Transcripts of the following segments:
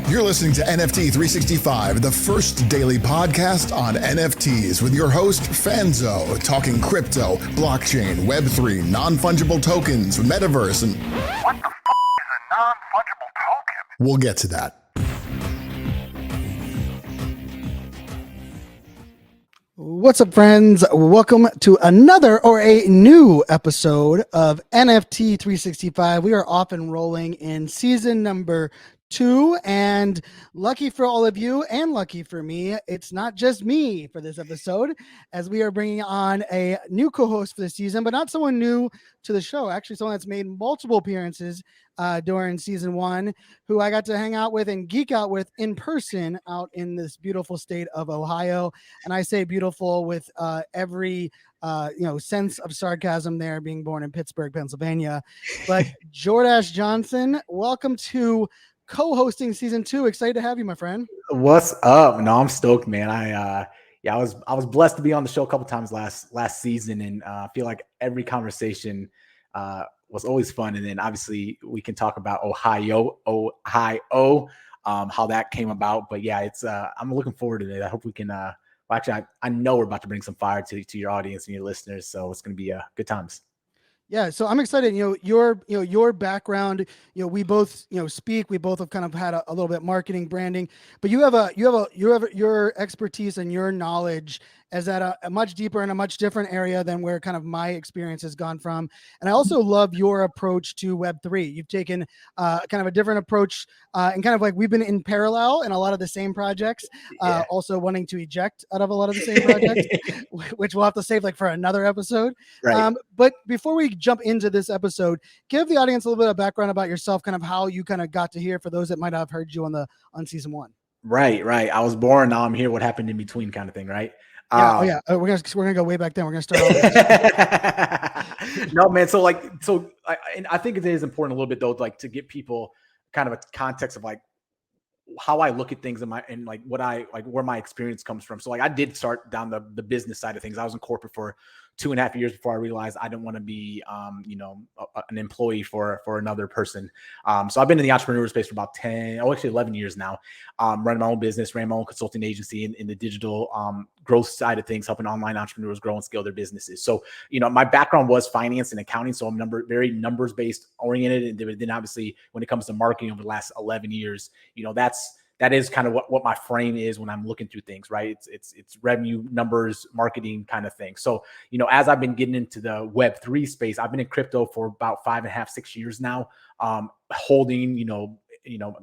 You're listening to NFT 365, the first daily podcast on NFTs with your host, Fanzo, talking crypto, blockchain, Web3, non-fungible tokens, metaverse, and... What the f*** is a non-fungible token? We'll get to that. What's up, friends? Welcome to another or a new episode of NFT 365. We are off and rolling in season number 2, and lucky for all of you and lucky for me, it's not just me for this episode, as we are bringing on a new co-host for the season, but not someone new to the show. Actually, someone that's made multiple appearances during season 1, who I got to hang out with and geek out with in person out in this beautiful state of Ohio. And I say beautiful with every sense of sarcasm there, being born in Pittsburgh, Pennsylvania. But Jordache Johnson, welcome to co-hosting season 2. Excited to have you, my friend. What's up? No, I'm stoked, man. I was blessed to be on the show a couple times last season, and I feel like every conversation was always fun. And then obviously we can talk about Ohio, how that came about. But yeah, it's I'm looking forward to it. I hope we can. Actually, I know we're about to bring some fire to your audience and your listeners, so it's going to be good times. Yeah, so I'm excited. Your background. We both speak. We both have kind of had a little bit marketing, branding, but you have your expertise and your knowledge is at a much deeper and a much different area than where kind of my experience has gone from. And I also love your approach to Web3. You've taken kind of a different approach, and kind of like we've been in parallel in a lot of the same projects, also wanting to eject out of a lot of the same projects, which we'll have to save like for another episode. Right. But before we jump into this episode, give the audience a little bit of background about yourself, kind of how you kind of got to here for those that might not have heard you on season 1. Right. I was born, now I'm here. What happened in between, kind of thing, right? Yeah. We're gonna go way back then. We're gonna start. No, man. So I think it is important a little bit though, like to give people kind of a context of like how I look at things and where my experience comes from. So like I did start down the business side of things. I was in corporate for 2.5 years before I realized I didn't want to be, an employee for another person. So I've been in the entrepreneur space for about 11 years now, running my own business, ran my own consulting agency in the digital growth side of things, helping online entrepreneurs grow and scale their businesses. So, my background was finance and accounting. So I'm very numbers-based oriented. And then obviously when it comes to marketing over the last 11 years, that is kind of what my frame is when I'm looking through things, right? It's revenue, numbers, marketing kind of thing. So, as I've been getting into the Web3 space, I've been in crypto for about 5.5, 6 years now, holding,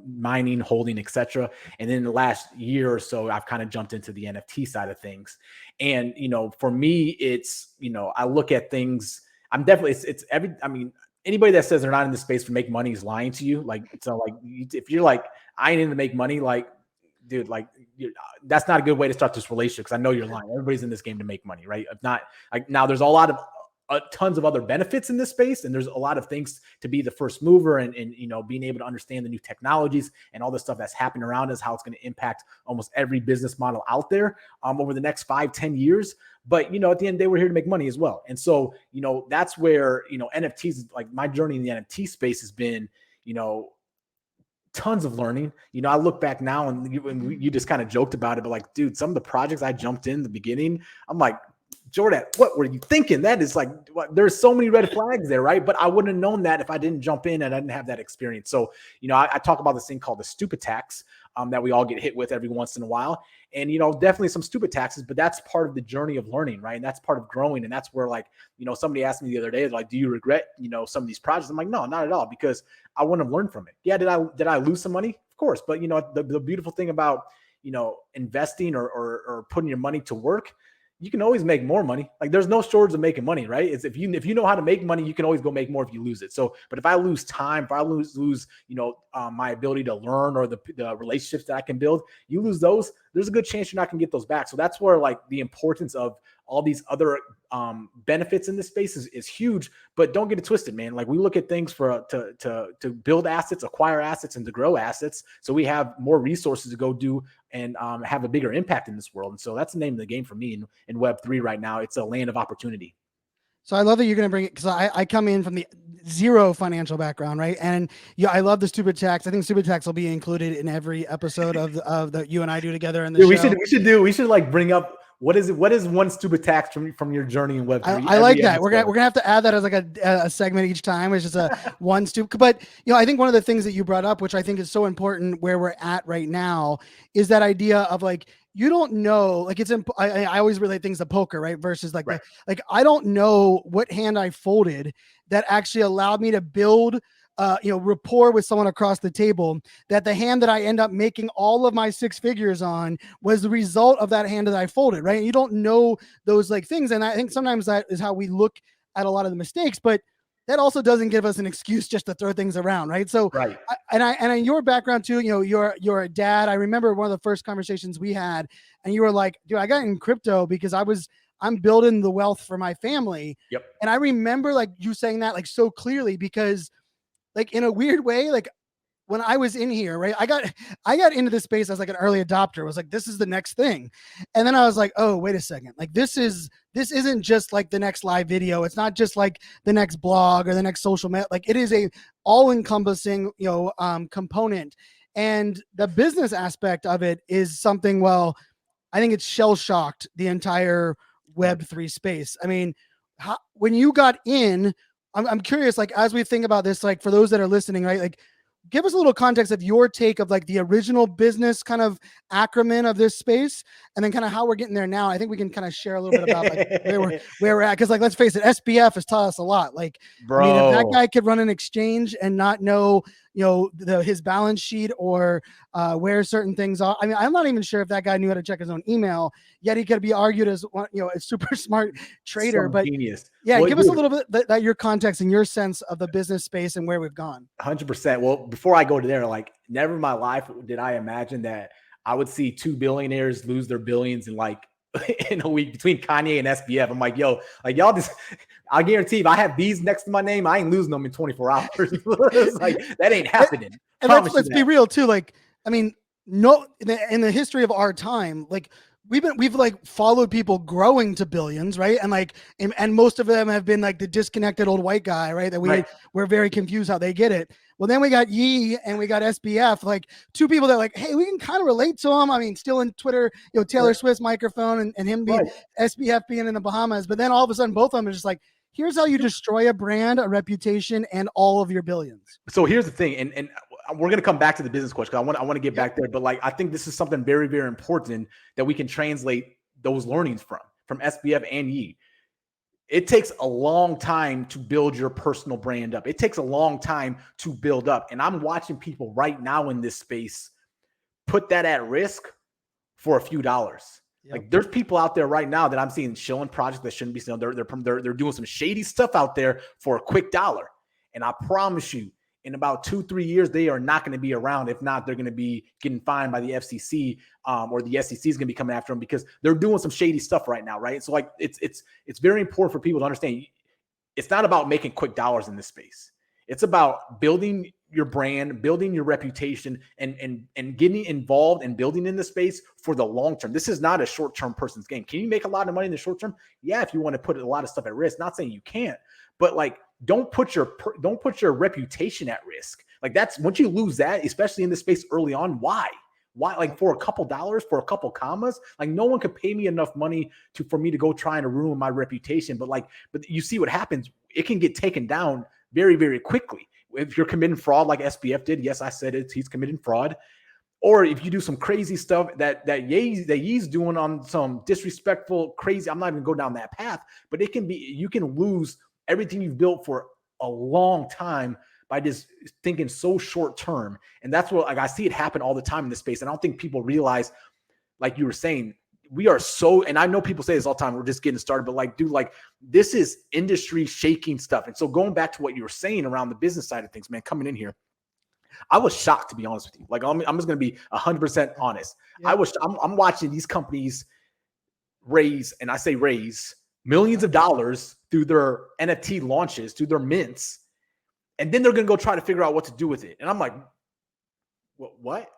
mining, holding, et cetera. And then in the last year or so, I've kind of jumped into the NFT side of things. And, for me, it's, I look at things, anybody that says they're not in the space to make money is lying to you. If you're like, I ain't in to make money, like, dude, like, that's not a good way to start this relationship, because I know you're lying. Everybody's in this game to make money, right? If not, like, now there's a lot of tons of other benefits in this space, and there's a lot of things to be the first mover and being able to understand the new technologies and all the stuff that's happening around us, how it's going to impact almost every business model out there over the next 5-10 years. But, at the end of the day, we're here to make money as well. And so, that's where, NFTs, like my journey in the NFT space has been, tons of learning. I look back now and you just kind of joked about it, but like, dude, some of the projects I jumped in the beginning, I'm like, Jordan, what were you thinking? That is like, there's so many red flags there, right? But I wouldn't have known that if I didn't jump in and I didn't have that experience. So, I talk about this thing called the stupid tax that we all get hit with every once in a while. And, definitely some stupid taxes, but that's part of the journey of learning, right? And that's part of growing. And that's where, like, somebody asked me the other day, like, do you regret, some of these projects? I'm like, no, not at all, because I wouldn't have learned from it. Yeah. Did I lose some money? Of course. But, the beautiful thing about, investing or putting your money to work, you can always make more money. Like, there's no shortage of making money, right? It's if you know how to make money, you can always go make more if you lose it. So, but if I lose time, if I lose my ability to learn or the relationships that I can build, you lose those, there's a good chance you're not going to get those back. So that's where, like, the importance of all these other benefits in this space is huge. But don't get it twisted, man. Like, we look at things to build assets, acquire assets, and to grow assets, so we have more resources to go do and have a bigger impact in this world. And so that's the name of the game for me in Web3 right now. It's a land of opportunity. So I love that you're going to bring it, because I come in from zero financial background, right? And yeah, I love the stupid tax. I think stupid tax will be included in every episode of the you and I do together in the Dude, show. we should like bring up what is one stupid tax from your journey in Web3. I like that. We're gonna have to add that as like a segment each time. It's just a one stupid. But I think one of the things that you brought up, which I think is so important where we're at right now, is that idea of like you don't know. Like I always relate things to poker, right? Versus like right. like I don't know what hand I folded that actually allowed me to build rapport with someone across the table, that the hand that I end up making all of my 6 figures on was the result of that hand that I folded, right? And you don't know those like things. And I think sometimes that is how we look at a lot of the mistakes, but that also doesn't give us an excuse just to throw things around, right? So, right. And your background too, you're a dad. I remember one of the first conversations we had, and you were like, dude, I got in crypto because I'm building the wealth for my family. Yep. And I remember like you saying that like so clearly because like in a weird way, like when I was in here, right, I got into this space as like an early adopter. I was like, this is the next thing. And then I was like, oh, wait a second. Like this isn't just like the next live video. It's not just like the next blog or the next social media. Like it is a all encompassing, component. And the business aspect of it is something, well, I think it's shell shocked the entire Web3 space. I mean, when you got in, I'm curious, like, as we think about this, like for those that are listening, right, like give us a little context of your take of like the original business kind of acronym of this space, and then kind of how we're getting there now. I think we can kind of share a little bit about like where we're at. Cause like, let's face it, SBF has taught us a lot. Like, bro, I mean, if that guy could run an exchange and not know, his balance sheet or where certain things are. I mean, I'm not even sure if that guy knew how to check his own email, yet he could be argued as a super smart trader. Some but genius. Yeah, well, give us a little bit that your context and your sense of the business space and where we've gone. 100%. Well, before I go to there, like never in my life did I imagine that I would see 2 billionaires lose their billions in a week between Kanye and SBF. I'm like, yo, like y'all just, I guarantee if I have these next to my name, I ain't losing them in 24 hours. It's like, that ain't happening. And let's be real too. Like, I mean, no, in the history of our time, like we've like followed people growing to billions, right? And like, and most of them have been like the disconnected old white guy, right? That we're very confused how they get it. Well, then we got Yi and we got SBF, like 2 people that like, hey, we can kind of relate to them. I mean, still in Twitter, Taylor Swift's microphone and him being SBF being in the Bahamas. But then all of a sudden, both of them are just like, here's how you destroy a brand, a reputation, and all of your billions. So here's the thing, and we're going to come back to the business question. I want to get back there, but like, I think this is something very, very important that we can translate those learnings from SBF and Yi. It takes a long time to build your personal brand up. It takes a long time to build up. And I'm watching people right now in this space put that at risk for a few dollars. Yep. Like there's people out there right now that I'm seeing shilling projects that shouldn't be selling. They're doing some shady stuff out there for a quick dollar. And I promise you, in about 2-3 years, they are not going to be around. If not, they're going to be getting fined by the FCC, or the SEC is going to be coming after them because they're doing some shady stuff right now, right? So like it's very important for people to understand. It's not about making quick dollars in this space. It's about building your brand, building your reputation, and getting involved and building in the space for the long term. This is not a short-term person's game. Can you make a lot of money in the short term? Yeah, if you want to put a lot of stuff at risk. Not saying you can't, but like don't put your reputation at risk. Like that's once you lose that, especially in this space early on. Why? Like for a couple dollars, for a couple commas, like no one could pay me enough money for me to go trying to ruin my reputation. But you see what happens. It can get taken down very, very quickly. If you're committing fraud like SBF did, yes, I said it, he's committing fraud. Or if you do some crazy stuff that Ye's doing on some disrespectful, crazy, I'm not even going down that path, but you can lose everything you've built for a long time by just thinking so short term. And that's what, like, I see it happen all the time in this space. And I don't think people realize, like you were saying, we are so, and I know people say this all the time, we're just getting started, but like, dude, like this is industry shaking stuff. And so going back to what you were saying around the business side of things, man, coming in here, I was shocked, to be honest with you. Like, I'm just going to be 100% honest. Yeah. I'm watching these companies raise, and I say raise, millions of dollars through their NFT launches, through their mints, and then they're going to go try to figure out what to do with it. And I'm like, what?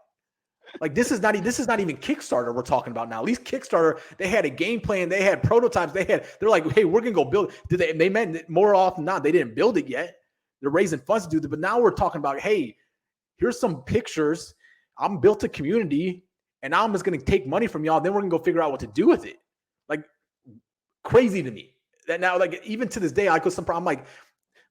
Like, this is not even Kickstarter we're talking about now. At least Kickstarter, they had a game plan, they had prototypes, they're like, hey, we're going to go build. They meant more often than not, they didn't build it yet. They're raising funds to do that. But now we're talking about, hey, here's some pictures. I'm built a community, and now I'm just going to take money from y'all. Then we're going to go figure out what to do with it. Like, crazy to me. That now, like, even to this day, I'm like,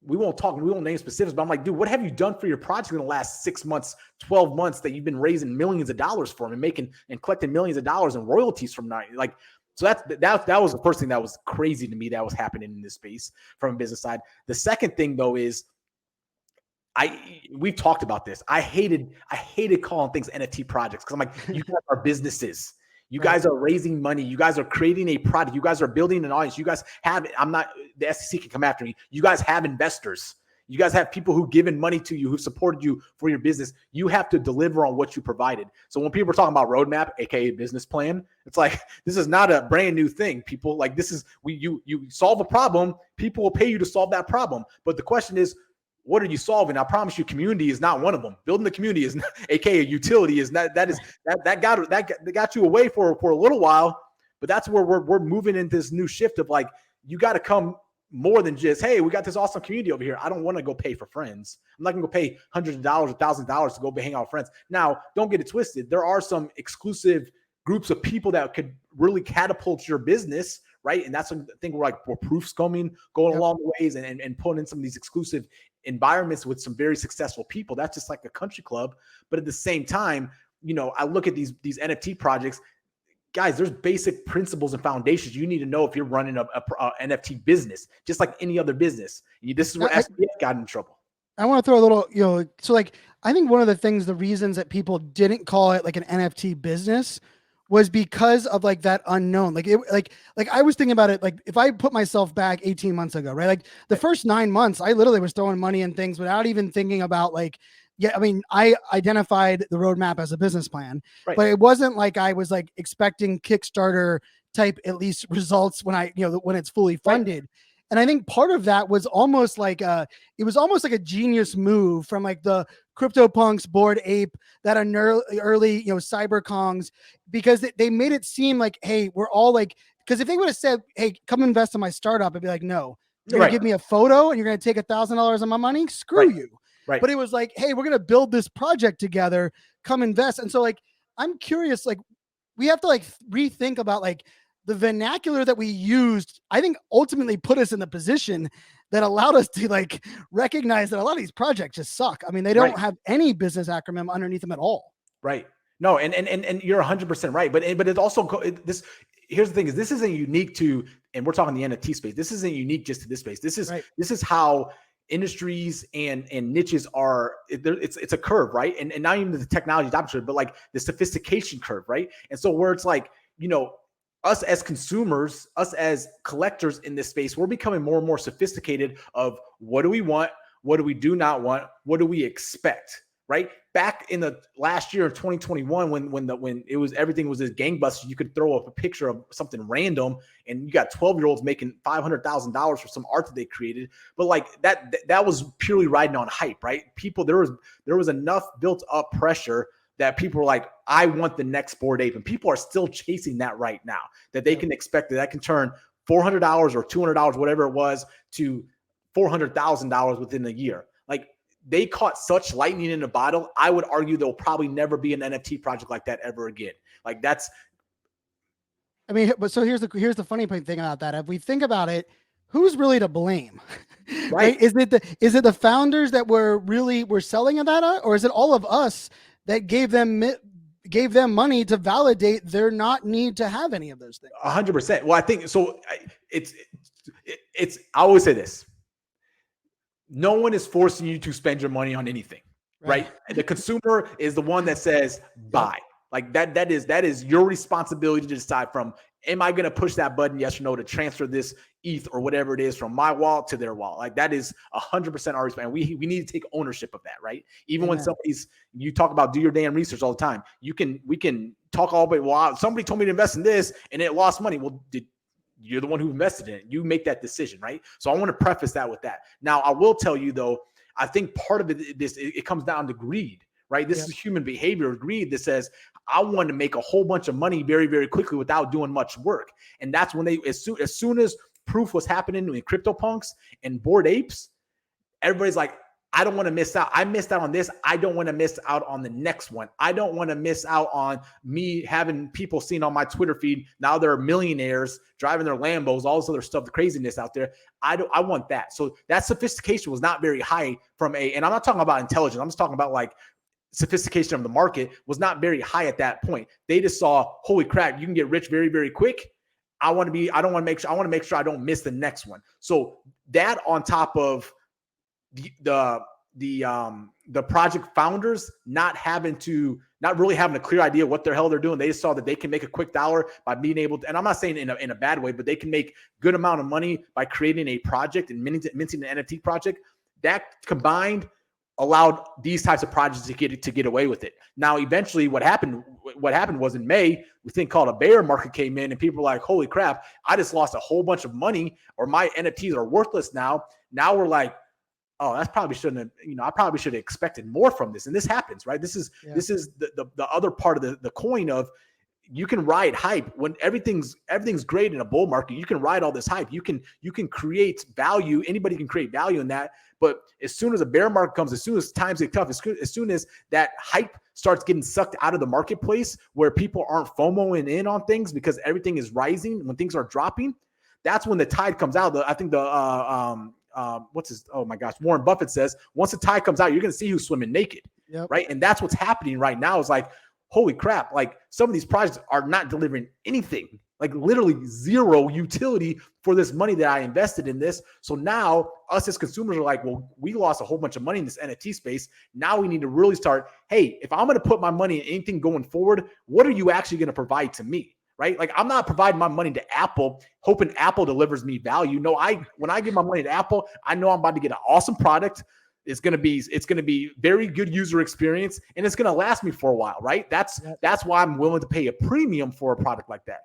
we won't name specifics, but I'm like, dude, what have you done for your project in the last 6 months, 12 months that you've been raising millions of dollars for them and collecting millions of dollars in royalties from now? Like, so that was the first thing that was crazy to me that was happening in this space from a business side. The second thing though is we've talked about this. I hated calling things NFT projects because I'm like, you guys are businesses. You guys are raising money. You guys are creating a product. You guys are building an audience. You guys have, the SEC can come after me. You guys have investors. You guys have people who given money to you, who supported you for your business. You have to deliver on what you provided. So when people are talking about roadmap, AKA business plan, it's like, this is not a brand new thing. People like you solve a problem. People will pay you to solve that problem. But the question is, what are you solving? I promise you, community is not one of them. Building the community is not, AKA utility is not, that got you away for a little while, but that's where we're moving into this new shift of like, you got to come more than just, hey, we got this awesome community over here. I don't want to go pay for friends. I'm not going to go pay hundreds of dollars or $1,000 to go hang out with friends. Now, don't get it twisted. There are some exclusive groups of people that could really catapult your business, right? And that's something I think we're proofs going along the ways and pulling in some of these exclusive environments with some very successful people. That's just like a country club. But at the same time, I look at these NFT projects, guys, there's basic principles and foundations you need to know if you're running a NFT business, just like any other business. This is where SBF got in trouble. I want to throw a little, so like, I think one of the reasons that people didn't call it like an NFT business was because of like that unknown. Like I was thinking about it. Like if I put myself back 18 months ago, right? Like the first 9 months, I literally was throwing money in things without even thinking about like, I identified the roadmap as a business plan, right, but it wasn't like I was like expecting Kickstarter type, at least results when when it's fully funded. Right. And I think part of that was almost like it was almost like a genius move from like the CryptoPunks, Bored Ape, that early CyberKongs, because they made it seem like, hey, we're all like, because if they would have said, hey, come invest in my startup, I'd be like, no, you're gonna give me a photo and you're gonna take $1,000 of my money, screw you. Right. But it was like, hey, we're gonna build this project together, come invest. And so like, I'm curious, like we have to like rethink about like the vernacular that we used, I think ultimately put us in the position that allowed us to like recognize that a lot of these projects just suck. I mean, they don't have any business acronym underneath them at all. Right. No, and you're 100% right. But it's also here's the thing is this isn't unique to, and we're talking the NFT space. This isn't unique just to this space. This is how industries and niches are. It's a curve, right? And not even the technology adoption, but like the sophistication curve, right? And so where it's like, us as consumers, us as collectors in this space, we're becoming more and more sophisticated of what do we want? What do we do not want? What do we expect? Right? Back in the last year of 2021, when it was, everything was this gangbusters, you could throw up a picture of something random and you got 12-year-olds making $500,000 for some art that they created. But like that was purely riding on hype, right? People, there was enough built up pressure that people were like, I want the next Bored Ape. And people are still chasing that right now, that they can expect that can turn $400 or $200, whatever it was, to $400,000 within a year. Like they caught such lightning in a bottle. I would argue there'll probably never be an NFT project like that ever again. Like that's. I mean, but so here's the funny thing about that. If we think about it, who's really to blame? Right? Is it the founders that were selling that, or is it all of us that gave them money to validate their not need to have any of those things? 100%. Well, I think so. It's I always say this. No one is forcing you to spend your money on anything, right? The consumer is the one that says buy. Like that is your responsibility to decide from, am I going to push that button, yes or no, to transfer this ETH or whatever it is from my wallet to their wallet? Like that is 100% our responsibility. We need to take ownership of that, right? Even when you talk about do your damn research all the time. We can talk all the way, well, somebody told me to invest in this and it lost money. Well, you're the one who invested in it. You make that decision, right? So I want to preface that with that. Now, I will tell you though, I think part of it comes down to greed, right? This is human behavior, greed that says, I want to make a whole bunch of money very, very quickly without doing much work. And that's when as soon as proof was happening in CryptoPunks and Bored Apes, everybody's like, I don't want to miss out. I missed out on this. I don't want to miss out on the next one. I don't want to miss out on me having people seen on my Twitter feed. Now they're millionaires driving their Lambos, all this other stuff, the craziness out there. I want that. So that sophistication was not very high and I'm not talking about intelligence. I'm just talking about like sophistication of the market was not very high at that point. They just saw, holy crap, you can get rich very, very quick. I want to make sure I don't miss the next one. So that on top of the project founders not really having a clear idea what the hell they're doing. They just saw that they can make a quick dollar by being able to, and I'm not saying in a bad way, but they can make good amount of money by creating a project and minting an NFT project. That combined allowed these types of projects to get away with it. Now, eventually what happened was in May, we think called a bear market came in and people were like, holy crap, I just lost a whole bunch of money or my NFTs are worthless now. Now we're like, oh, I probably should have expected more from this. And this happens, right? This is the other part of the coin of you can ride hype when everything's great in a bull market. You can ride all this hype. You can create value. Anybody can create value in that. But as soon as a bear market comes, as soon as times get tough, as soon as that hype starts getting sucked out of the marketplace where people aren't FOMOing in on things because everything is rising when things are dropping, that's when the tide comes out. I think Warren Buffett says, once the tide comes out, you're going to see who's swimming naked, right? And that's what's happening right now is like, holy crap, like some of these projects are not delivering anything, like literally zero utility for this money that I invested in this. So now us as consumers are like, well, we lost a whole bunch of money in this NFT space. Now we need to really start, hey, if I'm going to put my money in anything going forward, what are you actually going to provide to me? Right? Like I'm not providing my money to Apple, hoping Apple delivers me value. No, when I give my money to Apple, I know I'm about to get an awesome product. It's going to be very good user experience and it's going to last me for a while, right? That's why I'm willing to pay a premium for a product like that.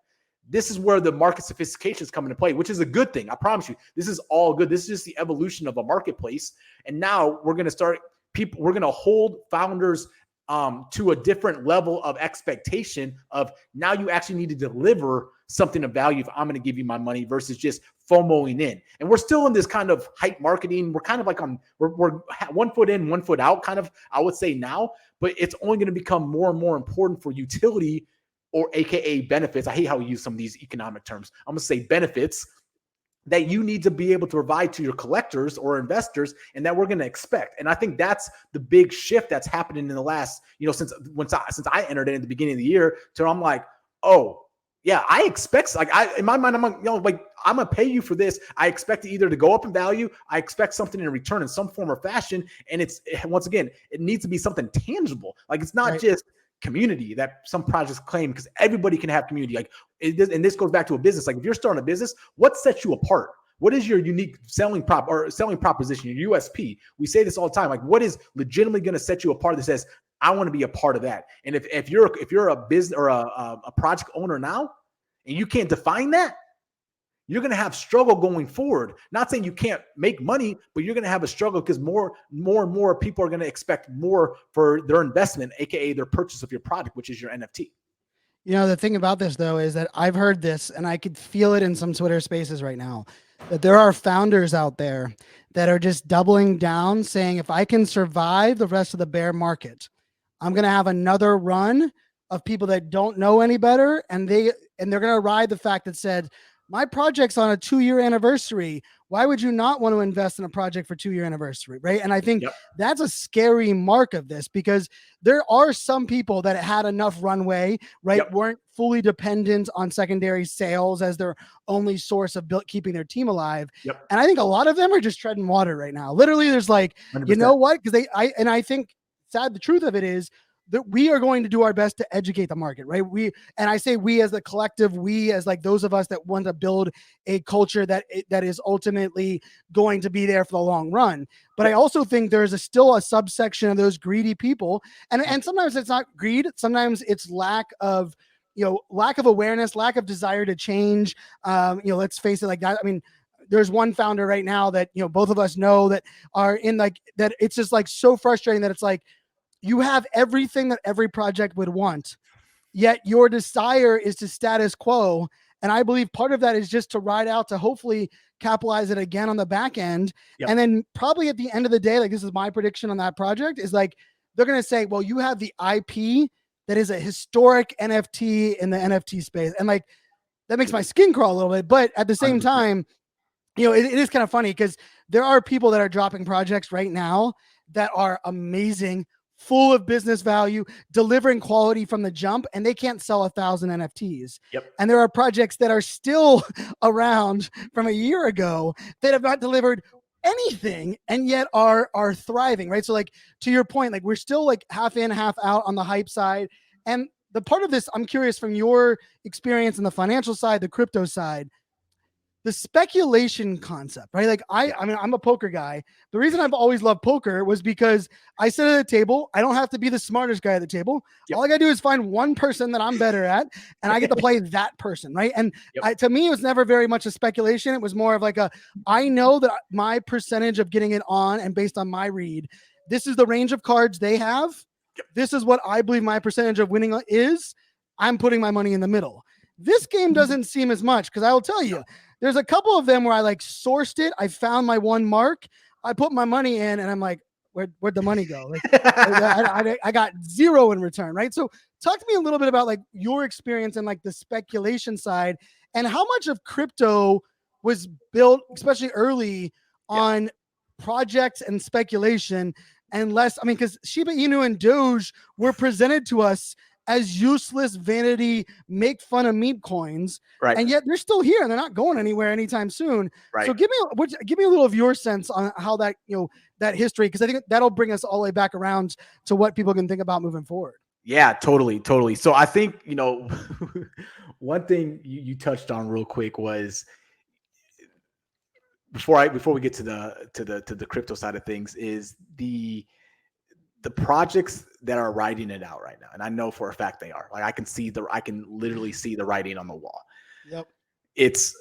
This is where the market sophistication is coming into play, which is a good thing. I promise you, this is all good. This is just the evolution of a marketplace. And now we're going to hold founders to a different level of expectation of now you actually need to deliver something of value if I'm going to give you my money versus just FOMOing in. And we're still in this kind of hype marketing. We're kind of like we're 1 foot in, 1 foot out kind of, I would say now, but it's only going to become more and more important for utility or AKA benefits. I hate how we use some of these economic terms. I'm going to say benefits that you need to be able to provide to your collectors or investors and that we're going to expect. And I think that's the big shift that's happening in the last, since I entered in at the beginning of the year to I'm like, oh yeah, I expect in my mind, I'm like, I'm going to pay you for this. I expect it either to go up in value. I expect something in return in some form or fashion. And once again, it needs to be something tangible. Like it's not just community that some projects claim because everybody can have community. Like and this goes back to a business. Like if you're starting a business, what sets you apart? What is your unique selling proposition, your USP? We say this all the time. Like what is legitimately going to set you apart that says, I want to be a part of that? And if you're a business or a project owner now and you can't define that, you're going to have struggle going forward. Not saying you can't make money, but you're going to have a struggle because more and more people are going to expect more for their investment, aka their purchase of your product, which is your NFT. The thing about this though is that I've heard this and I could feel it in some Twitter spaces right now, that there are founders out there that are just doubling down saying, if I can survive the rest of the bear market, I'm going to have another run of people that don't know any better. And they're going to ride the fact that said, my project's on a 2-year anniversary. Why would you not want to invest in a project for 2-year anniversary? Right. And I think that's a scary mark of this because there are some people that had enough runway, right? Weren't fully dependent on secondary sales as their only source of keeping their team alive. And I think a lot of them are just treading water right now. Literally there's like, 100%. You know what? Because I think the truth of it is that we are going to do our best to educate the market, right? And I say we as the collective, we as like those of us that want to build a culture that is ultimately going to be there for the long run. But I also think there's still a subsection of those greedy people. And sometimes it's not greed. Sometimes it's lack of awareness, lack of desire to change. Let's face it like that. I mean, there's one founder right now that, both of us know that are in like that. It's just like so frustrating that it's like, you have everything that every project would want, yet your desire is to status quo. And I believe part of that is just to ride out to hopefully capitalize it again on the back end. Yep. And then probably at the end of the day, like this is my prediction on that project, is like they're going to say, well, you have the IP that is a historic NFT in the NFT space. And like that makes my skin crawl a little bit. But at the same 100%. time, you know, it is kind of funny because there are people that are dropping projects right now that are amazing, full of business value, delivering quality from the jump, and they can't sell 1,000 NFTs. Yep. And there are projects that are still around from a year ago that have not delivered anything and yet are thriving, right? So like to your point, like we're still like half in, half out on the hype side. And the part of this, I'm curious from your experience in the financial side, the crypto side, the speculation concept, right? Like I mean, I'm a poker guy. The reason I've always loved poker was because I sit at a table. I don't have to be the smartest guy at the table. Yep. All I got to do is find one person that I'm better at, and I get to play that person, right? And Yep. to me, it was never very much a speculation. It was more of like I know that my percentage of getting it on, and based on my read, this is the range of cards they have. Yep. This is what I believe my percentage of winning is. I'm putting my money in the middle. This game doesn't seem as much because I will tell you, there's a couple of them where I like sourced it. I found my one mark. I put my money in and I'm like, where'd the money go? Like I got zero in return, right? So talk to me a little bit about like your experience and like the speculation side and how much of crypto was built, especially early, on projects and speculation and less. I mean, because Shiba Inu and Doge were presented to us as useless vanity, make fun of meme coins, Right. and yet they're still here and they're not going anywhere anytime soon. Right. So give me a little of your sense on how that, you know, that history, because I think that'll bring us all the way back around to what people can think about moving forward. Yeah, totally. So I think, you know, one thing you touched on real quick was before we get to the crypto side of things is the projects that are writing it out right now. And I know for a fact they are. Like I can literally see the writing on the wall. Yep. It's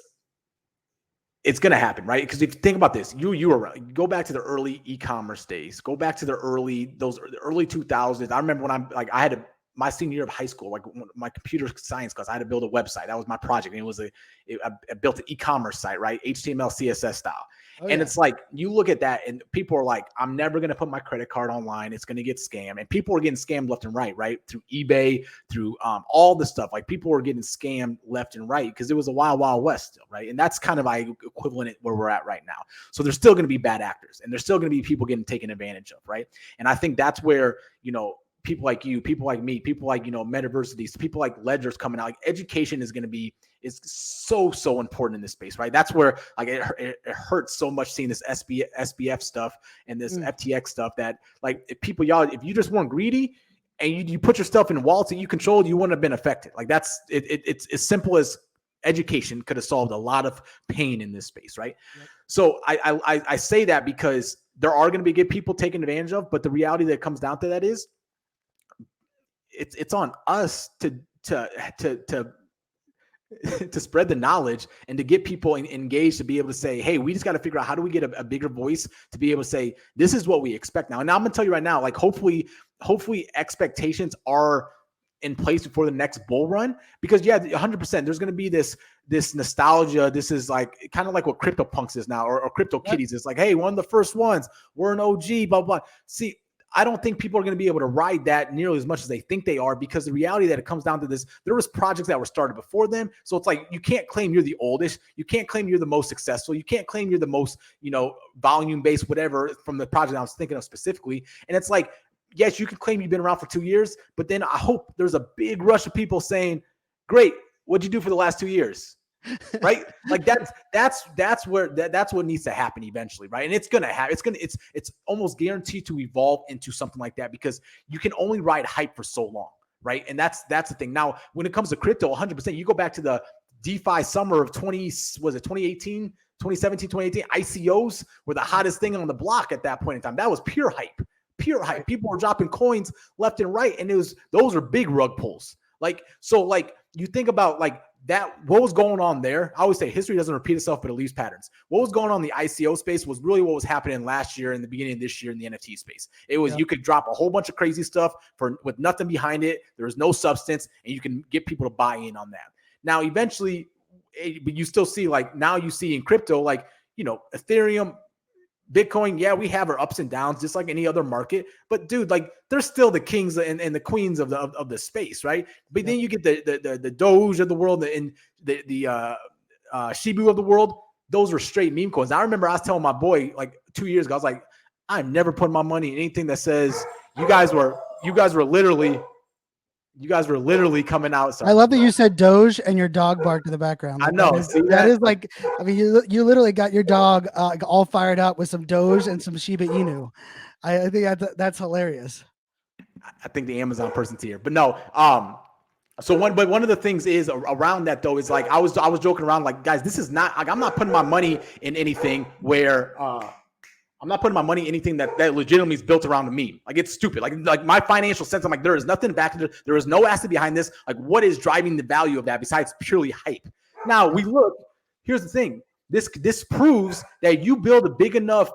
going to happen, right? Because if you think about this, you were right. Go back to the early e-commerce days. Go back to the early 2000s. I remember when I had my senior year of high school, like my computer science class, I had to build a website. That was my project. And it was I built an e-commerce site, right? HTML, CSS style. Oh, and yeah. it's like, you look at that and people are like, I'm never going to put my credit card online. It's going to get scammed. And people are getting scammed left and right? Through eBay, through all the stuff. Like people were getting scammed left and right because it was a wild, wild west still, right? And that's kind of like equivalent where we're at right now. So there's still going to be bad actors and there's still going to be people getting taken advantage of, right? And I think that's where, you know, people like you, people like me, people like, you know, Metaversities, people like Ledger's coming out. Like education is so important in this space, right? That's where like it hurts so much seeing this SBF stuff and this FTX stuff that like if you just weren't greedy and you put your stuff in wallets that you controlled, you wouldn't have been affected. Like it's as simple as education could have solved a lot of pain in this space, right? Yep. So I say that because there are going to be people taken advantage of, but the reality that comes down to that is it's on us to spread the knowledge and to get people engaged, to be able to say, hey, we just got to figure out how do we get a bigger voice to be able to say, this is what we expect now. And now I'm gonna tell you right now, like hopefully expectations are in place before the next bull run, because 100% there's going to be this nostalgia. This is like kind of like what CryptoPunks is now, or Crypto Kitties. It's like, hey, one of the first ones, we're an OG, blah, blah. See, I don't think people are going to be able to ride that nearly as much as they think they are, because the reality that it comes down to this, there was projects that were started before them. So it's like, you can't claim you're the oldest. You can't claim you're the most successful. You can't claim you're the most, volume based, whatever, from the project I was thinking of specifically. And it's like, yes, you can claim you've been around for 2 years, but then I hope there's a big rush of people saying, great, what'd you do for the last 2 years? Right? Like that's what needs to happen eventually, right? And it's gonna happen. It's almost guaranteed to evolve into something like that, because you can only ride hype for so long, right? And that's the thing. Now, when it comes to crypto, 100%, you go back to the DeFi summer of 2018, 2018, ICOs were the hottest thing on the block at that point in time. That was pure hype. People were dropping coins left and right, and those are big rug pulls. You think about that, what was going on there. I always say history doesn't repeat itself, but it leaves patterns. What was going on in the ICO space was really what was happening last year and the beginning of this year in the NFT space. It was, you could drop a whole bunch of crazy stuff with nothing behind it. There was no substance, and you can get people to buy in on that. Now, eventually, but you still see like now you see in crypto, like, you know, Ethereum, Bitcoin, yeah, we have our ups and downs just like any other market, but dude, like they're still the kings and the queens of the space, right? But then you get the Doge of the world and the Shibu of the world. Those were straight meme coins. I remember I was telling my boy like 2 years ago, I was like, I'm never putting my money in anything that says you guys were literally coming out. Sorry. I love that you said Doge and your dog barked in the background. Like, I know. That is like, I mean, you literally got your dog all fired up with some Doge and some Shiba Inu. I think that's hilarious. I think the Amazon person's here, but no. So one of the things is around that though is like I was joking around like, guys, this is not like I'm not putting my money in anything where I'm not putting my money in anything that legitimately is built around a meme. Like it's stupid. Like my financial sense, I'm like, there is nothing back to there is no asset behind this. Like what is driving the value of that besides purely hype? Now we look, here's the thing. This proves that you build a big enough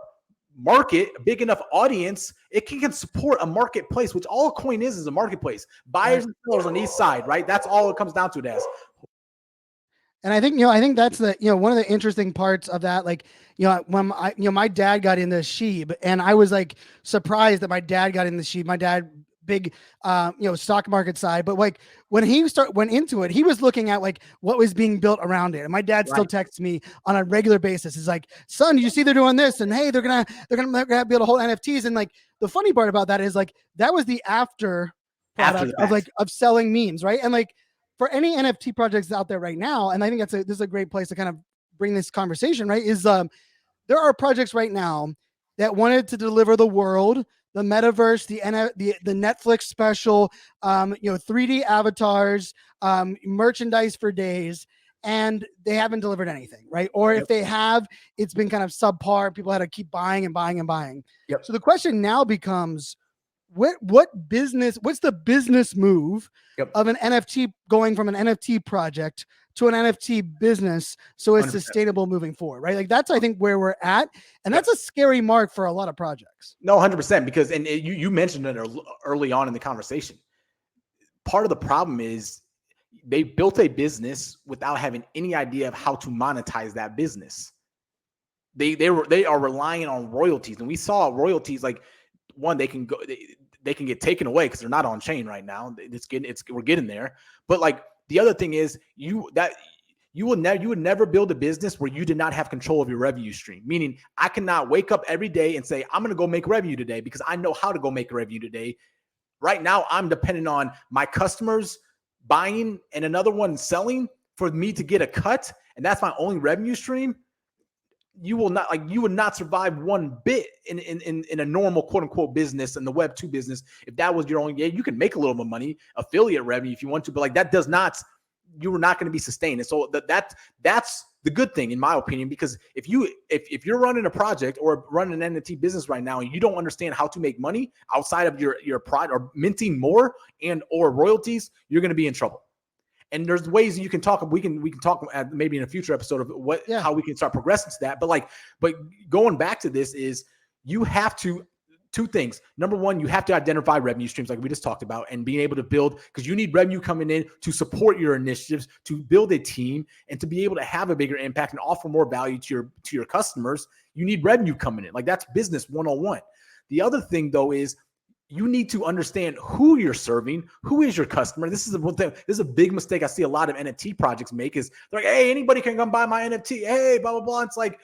market, a big enough audience, it can support a marketplace, which all a coin is a marketplace. Buyers and sellers on each side, right? That's all it comes down to it as. And I think, I think that's one of the interesting parts of that. Like, when my dad got into Sheeb, and I was like surprised that my dad got into Sheeb. My dad, big, stock market side, but like when he went into it, he was looking at like what was being built around it. And my dad still texts me on a regular basis. He's like, son, you see they're doing this, and hey, they're gonna be able to hold NFTs. And like the funny part about that is like that was the after product of selling memes, right? And like for any NFT projects out there right now, and I think this is a great place to kind of bring this conversation, right? Is there are projects right now that wanted to deliver the world, the metaverse, the Netflix special, 3D avatars, merchandise for days, and they haven't delivered anything, right? Or if they have, it's been kind of subpar. People had to keep buying and buying and buying. Yep. So the question now becomes, what's the business move of an NFT going from an NFT project to an NFT business so it's 100%. Sustainable moving forward, right? Like that's, I think, where we're at. And that's a scary mark for a lot of projects. No, 100%, because, and you mentioned it early on in the conversation. Part of the problem is they built a business without having any idea of how to monetize that business. They are relying on royalties. And we saw royalties, like one, they can get taken away because they're not on chain right now. We're getting there. But like, the other thing is you would never build a business where you did not have control of your revenue stream. Meaning I cannot wake up every day and say, I'm going to go make revenue today because I know how to go make revenue today. Right now, I'm dependent on my customers buying and another one selling for me to get a cut. And that's my only revenue stream. You would not survive one bit in a normal quote unquote business in the Web 2 business. If that was your only, you can make a little more money, affiliate revenue if you want to, but like that does not, you are not going to be sustained. And so that's the good thing in my opinion, because if you're running a project or running an NFT business right now and you don't understand how to make money outside of your product or minting more and or royalties, you're going to be in trouble. And there's ways you can talk. We can talk maybe in a future episode of how we can start progressing to that. But going back to this is you have to, two things. Number one, you have to identify revenue streams like we just talked about and being able to build, because you need revenue coming in to support your initiatives, to build a team, and to be able to have a bigger impact and offer more value to your customers. You need revenue coming in. Like that's business 101. The other thing though is you need to understand who you're serving, who is your customer. This is the one thing. This is a big mistake I see a lot of NFT projects make is they're like, hey, anybody can come buy my NFT. Hey, blah, blah, blah. It's like,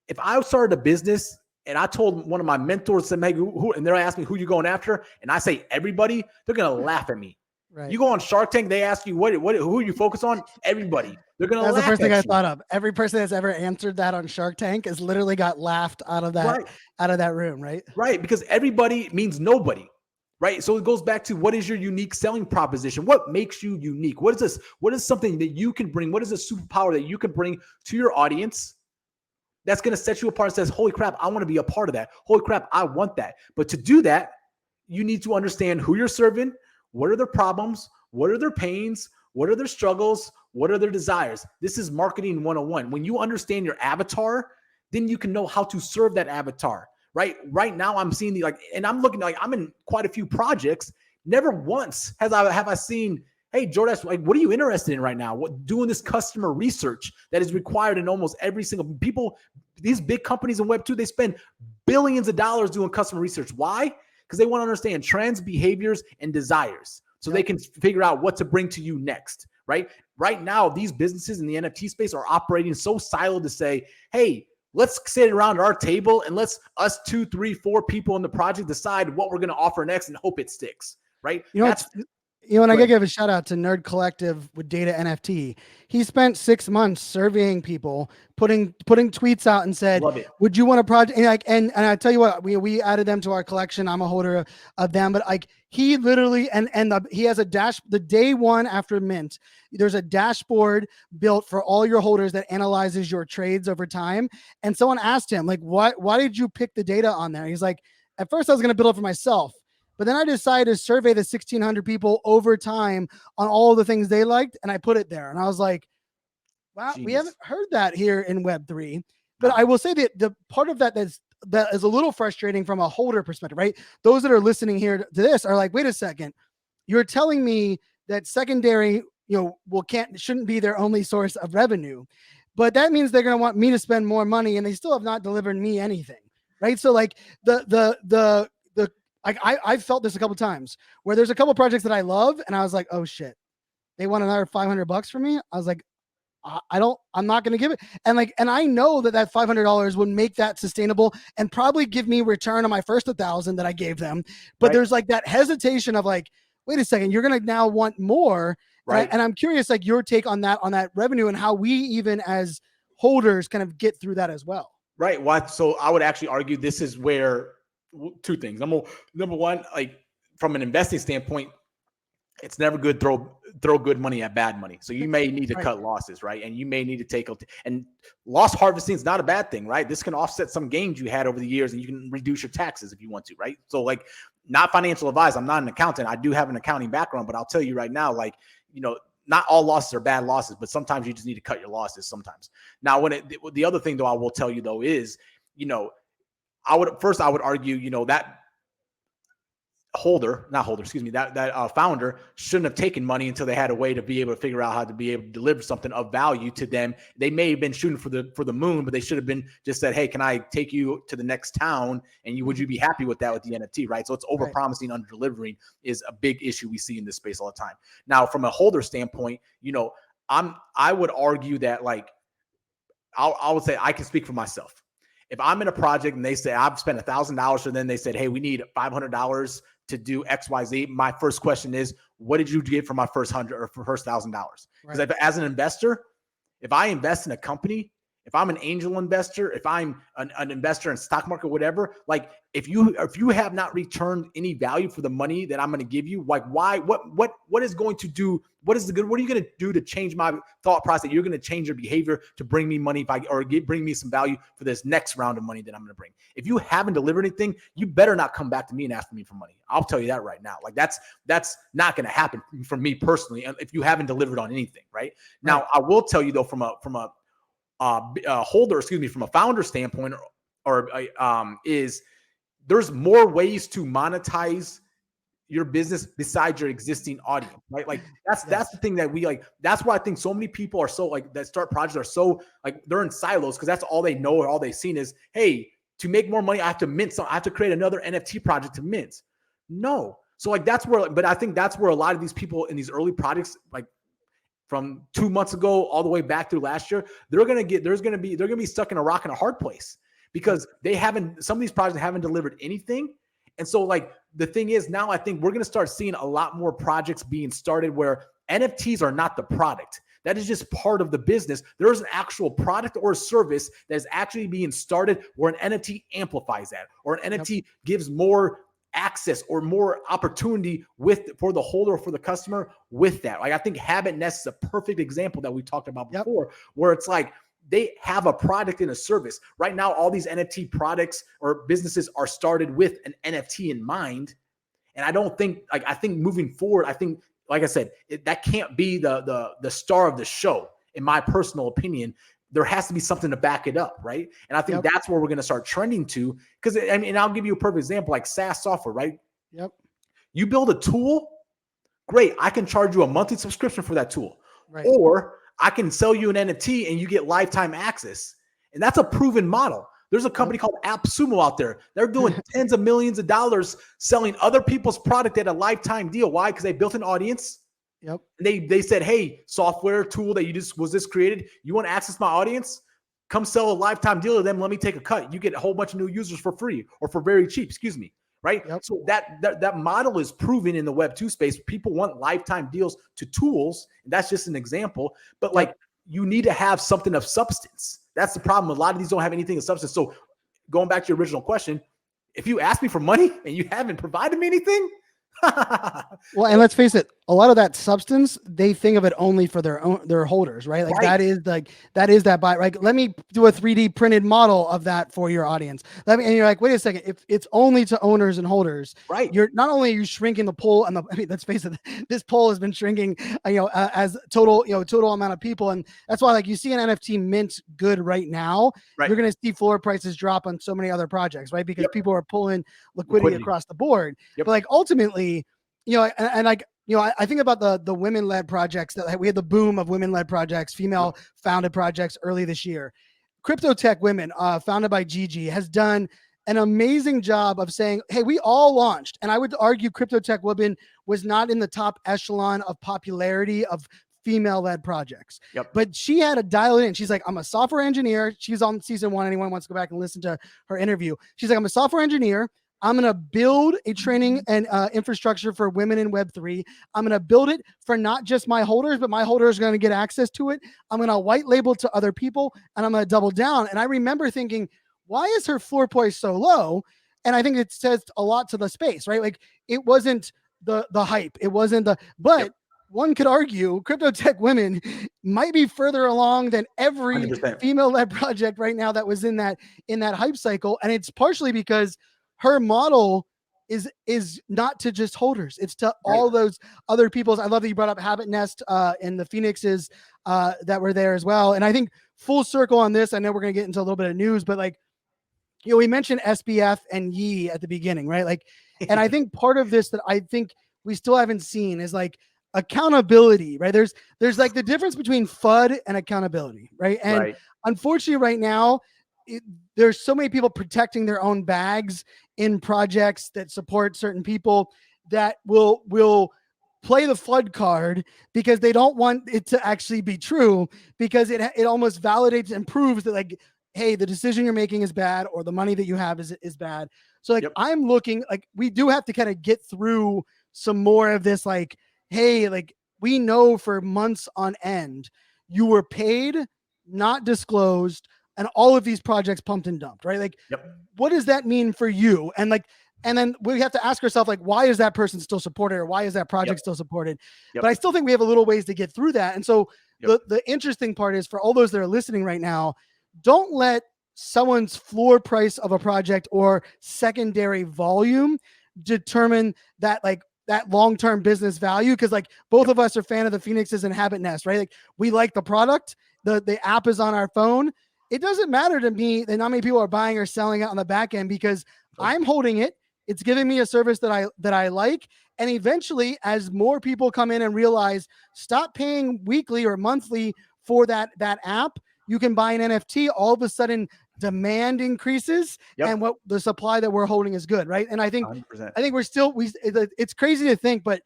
if I started a business and I told one of my mentors, said, hey, who, and they're asking me who you're going after, and I say everybody, they're going to laugh at me. Right. You go on Shark Tank, they ask you who you focus on? Everybody. They're gonna. That's the first thing I thought of. Every person that's ever answered that on Shark Tank has literally got laughed out of that room, right? Right, because everybody means nobody, right? So it goes back to what is your unique selling proposition? What makes you unique? What is this? What is something that you can bring? What is a superpower that you can bring to your audience that's going to set you apart and says, holy crap, I want to be a part of that. Holy crap, I want that. But to do that, you need to understand who you're serving. What are their problems? What are their pains? What are their struggles? What are their desires? This is marketing 101. When you understand your avatar, then you can know how to serve that avatar, right? Right now I'm seeing and I'm looking like I'm in quite a few projects. Never once have I seen hey, Jordache, like, what are you interested in right now? What doing this customer research that is required in almost every single people, these big companies in Web2, they spend billions of dollars doing customer research. Why? Because they want to understand trends, behaviors, and desires. So they can figure out what to bring to you next, right? Right now, these businesses in the NFT space are operating so siloed to say, hey, let's sit around our table and let's us 2, 3, 4 people in the project decide what we're going to offer next and hope it sticks, right? And I gotta give a shout out to Nerd Collective with DataNFT. He spent 6 months surveying people, putting tweets out and said, would you want a project? And I tell you what, we added them to our collection. I'm a holder of them, but like he literally, he has a the day one after mint, there's a dashboard built for all your holders that analyzes your trades over time. And someone asked him like, why did you pick the data on there? He's like, at first I was going to build it for myself. But then I decided to survey the 1,600 people over time on all the things they liked, and I put it there. And I was like, wow, we haven't heard that here in Web3. But I will say that the part of that is a little frustrating from a holder perspective, right? Those that are listening here to this are like, wait a second, you're telling me that secondary, shouldn't be their only source of revenue. But that means they're going to want me to spend more money, and they still have not delivered me anything, right? So like I've felt this a couple times where there's a couple projects that I love and I was like, oh shit, they want another $500 from me. I was like, I'm not going to give it. And I know that $500 would make that sustainable and probably give me return on my first 1,000 that I gave them. But there's like that hesitation of like, wait a second, you're going to now want more. Right. And I'm curious, like your take on that revenue and how we even as holders kind of get through that as well. Right. Well, so I would actually argue this is where two things. Number one, like from an investing standpoint, it's never good throw good money at bad money. So you may need to cut losses, right? And you may need to and loss harvesting is not a bad thing, right? This can offset some gains you had over the years, and you can reduce your taxes if you want to, right? So like, not financial advice. I'm not an accountant. I do have an accounting background, but I'll tell you right now, like, not all losses are bad losses, but sometimes you just need to cut your losses sometimes. Now, the other thing though, I will tell you though is, I would argue, that founder shouldn't have taken money until they had a way to be able to figure out how to be able to deliver something of value to them. They may have been shooting for the moon, but they should have been just said, hey, can I take you to the next town? And would you be happy with that with the NFT, right? So it's over promising, under delivering is a big issue we see in this space all the time. Now, from a holder standpoint, I would argue that like, I would say I can speak for myself. If I'm in a project and they say I've spent $1,000, so then they said, hey, we need $500 to do XYZ. My first question is, what did you get for my first $100 or first $1,000? Because as an investor, if I invest in a company, if I'm an angel investor, if I'm an investor in stock market, whatever, like if you have not returned any value for the money that I'm going to give you, like why, what is going to do? What are you going to do to change my thought process? You're going to change your behavior to bring me money bring me some value for this next round of money that I'm going to bring. If you haven't delivered anything, you better not come back to me and ask me for money. I'll tell you that right now. Like that's not going to happen for me personally. If you haven't delivered on anything, right? Now, I will tell you though, from a founder standpoint, is there's more ways to monetize your business besides your existing audience, right? Like that's the thing that we like. That's why I think so many people are so like that start projects are so like they're in silos because that's all they know or all they've seen is, hey, to make more money, I have to mint some. I have to create another NFT project to mint. No, so like that's where. But I think that's where a lot of these people in these early projects, like from 2 months ago all the way back through last year, they're gonna be stuck in a rock and a hard place because some of these projects haven't delivered anything. And so like the thing is now I think we're going to start seeing a lot more projects being started where NFTs are not the product. That is just part of the business. There is an actual product or service that is actually being started where an NFT amplifies that, or an NFT gives more access or more opportunity for the holder or for the customer with that. Like I think Habit Nest is a perfect example that we talked about before, where it's like, they have a product and a service. Right now, all these NFT products or businesses are started with an NFT in mind. And I don't think, I think moving forward, like I said, that can't be the star of the show, in my personal opinion. There has to be something to back it up, right? And I think that's where we're going to start trending to. Because, I mean, I'll give you a perfect example, like SaaS software, right? Yep. You build a tool Great. I can charge you a monthly subscription for that tool. Right. Or I can sell you an NFT and you get lifetime access. And that's a proven model. There's a company called AppSumo out there. They're doing tens of millions of dollars selling other people's product at a lifetime deal. Why? Because they built an audience. Yep. And they said, hey, software tool that was this created. You want to access my audience? Come sell a lifetime deal to them. Let me take a cut. You get a whole bunch of new users for free or for very cheap. Excuse me. Right. Yep. So that model is proven in the Web2 space. People want lifetime deals to tools. And that's just an example. But like, you need to have something of substance. That's the problem. A lot of these don't have anything of substance. So going back to your original question, if you ask me for money and you haven't provided me anything, well, and let's face it, a lot of that substance, they think of it only for their holders, right? Like that is that buy, right? Let me do a 3D printed model of that for your audience. And you're like, wait a second, if it's only to owners and holders, right? You're not only are you shrinking the pool, and let's face it, this poll has been shrinking, as total amount of people, and that's why like you see an NFT mint good right now, you're going to see floor prices drop on so many other projects, right? Because people are pulling liquidity across the board, but like ultimately. I think about the women-led projects that we had the boom of women-led projects, female-founded projects early this year. Cryptotechwomen, founded by Gigi, has done an amazing job of saying, hey, we all launched. And I would argue Cryptotechwomen was not in the top echelon of popularity of female-led projects. But she had to dial it in. She's like, I'm a software engineer. She's on season 1. Anyone wants to go back and listen to her interview. She's like, I'm a software engineer. I'm going to build a training and infrastructure for women in Web3. I'm going to build it for not just my holders, but my holders are going to get access to it. I'm going to white label to other people, and I'm going to double down. And I remember thinking, why is her floor price so low? And I think it says a lot to the space, right? Like it wasn't the hype. It wasn't but one could argue Cryptotechwomen might be further along than every 100%. female-led project right now that was in that hype cycle. And it's partially because her model is not to just holders. It's to all those other people's. I love that you brought up Habit Nest and the Phoenixes that were there as well. And I think full circle on this, I know we're going to get into a little bit of news, but like, we mentioned SBF and Yi at the beginning, right? Like, and I think part of this that I think we still haven't seen is like accountability, right? There's like the difference between FUD and accountability, right? And unfortunately right now, there's so many people protecting their own bags in projects that support certain people that will play the FUD card because they don't want it to actually be true, because it almost validates and proves that like, hey, the decision you're making is bad, or the money that you have is bad. So like, I'm looking like we do have to kind of get through some more of this. Like, hey, like we know for months on end, you were paid, not disclosed, and all of these projects pumped and dumped, right? Like, what does that mean for you? And like, and then we have to ask ourselves, like, why is that person still supported, or why is that project still supported? But I still think we have a little ways to get through that. And so the interesting part is, for all those that are listening right now, don't let someone's floor price of a project or secondary volume determine that like that long-term business value. Cause like both of us are fan of the Phoenixes and Habit Nest, right? Like we like the product, the app is on our phone. It doesn't matter to me that not many people are buying or selling it on the back end, because I'm holding it. It's giving me a service that I like. And eventually, as more people come in and realize, stop paying weekly or monthly for that app, you can buy an NFT. All of a sudden, demand increases, and what the supply that we're holding is good, right? And I think 100%. I think it's crazy to think, but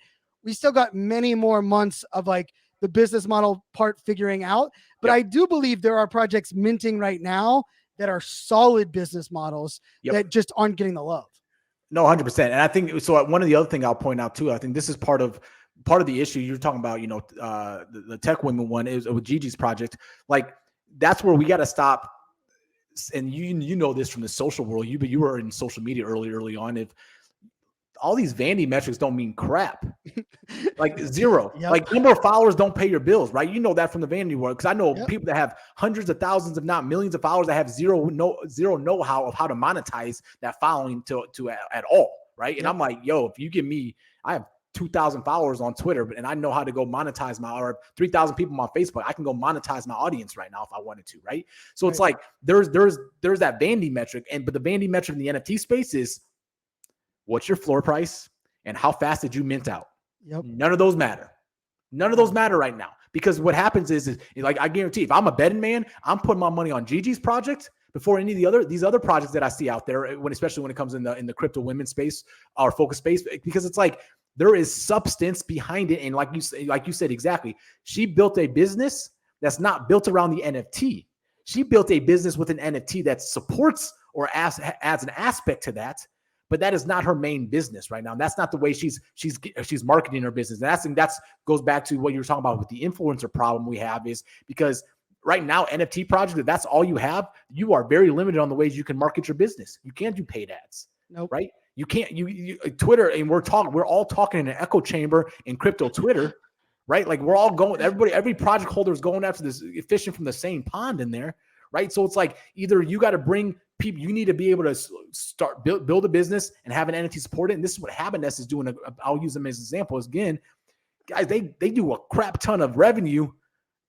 we still got many more months of like the business model part figuring out. But I do believe there are projects minting right now that are solid business models that just aren't getting the love. No, 100%. And I think so. One of the other thing I'll point out too, I think this is part of the issue you're talking about. The Tech Women one is with Gigi's project. Like that's where we got to stop. And you know this from the social world. You were in social media early on. If all these vanity metrics don't mean crap, like zero, like number of followers don't pay your bills, right? You know that from the vanity world, because I know people that have hundreds of thousands, if not millions of followers, that have zero know-how of how to monetize that following to at all, right? And I'm like, yo, if you give me, I have 2,000 followers on Twitter, and I know how to go monetize or 3,000 people on Facebook. I can go monetize my audience right now if I wanted to, right? So it's like there's that vanity metric, but the vanity metric in the NFT space is, what's your floor price and how fast did you mint out? Yep. None of those matter. None of those matter right now, because what happens is like, I guarantee if I'm a betting man, I'm putting my money on Gigi's project before any of these other projects that I see out there, especially when it comes in the crypto women space or focus space, because it's like there is substance behind it. And like you said, exactly. She built a business that's not built around the NFT. She built a business with an NFT that supports or adds an aspect to that, but that is not her main business right now. And that's not the way she's marketing her business. And that's goes back to what you were talking about with the influencer problem we have, is because right now, NFT project, if that's all you have, you are very limited on the ways you can market your business. You can't do paid ads. Nope. Right? You can't, Twitter, and we're all talking in an echo chamber in crypto Twitter, right? Like we're all going, every project holder is going after this, fishing from the same pond in there, right? So it's like, either you got to bring people, you need to be able to start build a business and have an entity support it. And this is what Habiness is doing. I'll use them as examples. Again, guys, they do a crap ton of revenue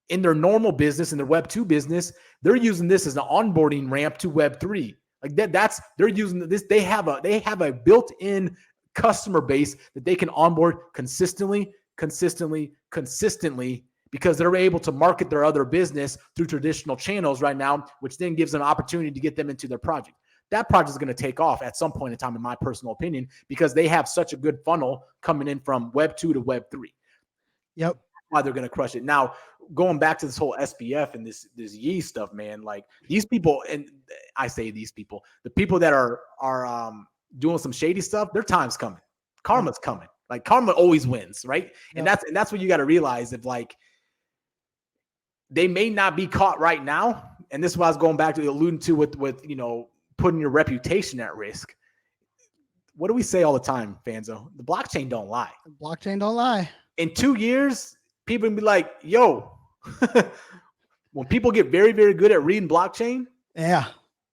in their normal business, in their Web 2 business. They're using this as an onboarding ramp to Web 3. Like they're using this. They have a built-in customer base that they can onboard consistently, because they're able to market their other business through traditional channels right now, which then gives them opportunity to get them into their project. That project is going to take off at some point in time, in my personal opinion, because they have such a good funnel coming in from Web 2 to Web 3. Yep. Why they're going to crush it. Now, going back to this whole SBF and this Yee stuff, man, like these people, and I say these people, the people that are doing some shady stuff, their time's coming. Karma's coming. Like karma always wins, right? Yep. And that's what you got to realize. If like they may not be caught right now, and this is what I was going back to alluding to with putting your reputation at risk. What do we say all the time, Fanzo? The blockchain don't lie. The blockchain don't lie. In 2 years, people can be like, yo, when people get very, very good at reading blockchain, yeah,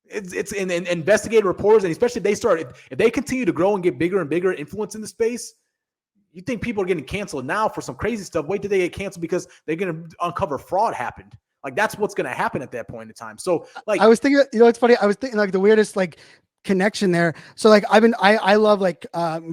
it's in investigative reporters, and especially if they continue to grow and get bigger and bigger influence in the space, you think people are getting canceled now for some crazy stuff. Wait till they get canceled because they're going to uncover fraud happened. Like that's what's going to happen at that point in time. So like, I was thinking, it's funny. I was thinking like the weirdest like connection there. So like I love like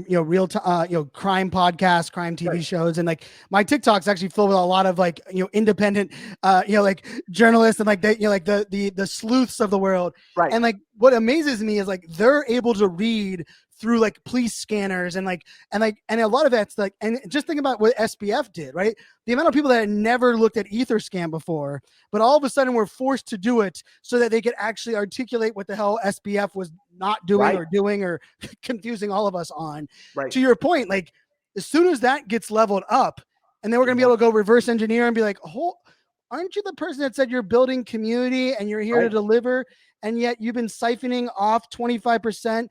real time crime podcasts, crime TV shows, and like my TikTok's actually filled with a lot of like independent like journalists and like they like the sleuths of the world. Right. And like what amazes me is like they're able to read through like police scanners and a lot of that's like, and just think about what SBF did, right? The amount of people that had never looked at Etherscan before, but all of a sudden were forced to do it so that they could actually articulate what the hell SBF was not doing or doing or confusing all of us on. Right. To your point, like as soon as that gets leveled up, and then we're going to be able to go reverse engineer and be like, oh, aren't you the person that said you're building community and you're here to deliver? And yet you've been siphoning off 25%,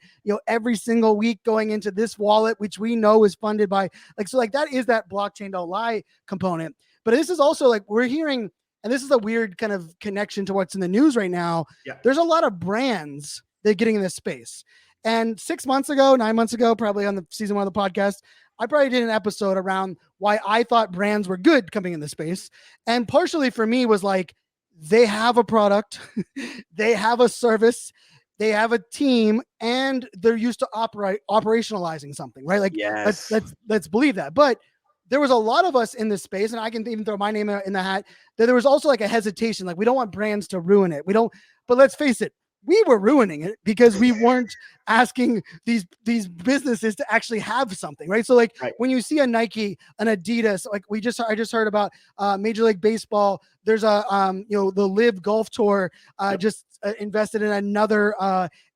every single week going into this wallet, which we know is funded by that is that blockchain don't lie component. But this is also like we're hearing, and this is a weird kind of connection to what's in the news right now. Yeah. There's a lot of brands that are getting in this space. And 9 months ago, probably on the season 1 of the podcast, I probably did an episode around why I thought brands were good coming in the space. And partially for me was like, they have a product, they have a service, they have a team, and they're used to operationalizing something, right? Like, yes. let's believe that. But there was a lot of us in this space, and I can even throw my name in the hat, that there was also like a hesitation. Like, we don't want brands to ruin it. But let's face it, we were ruining it because we weren't asking these businesses to actually have something, right? So like when you see a Nike, an Adidas, like I just heard about Major League Baseball. There's a the Live Golf Tour just invested in another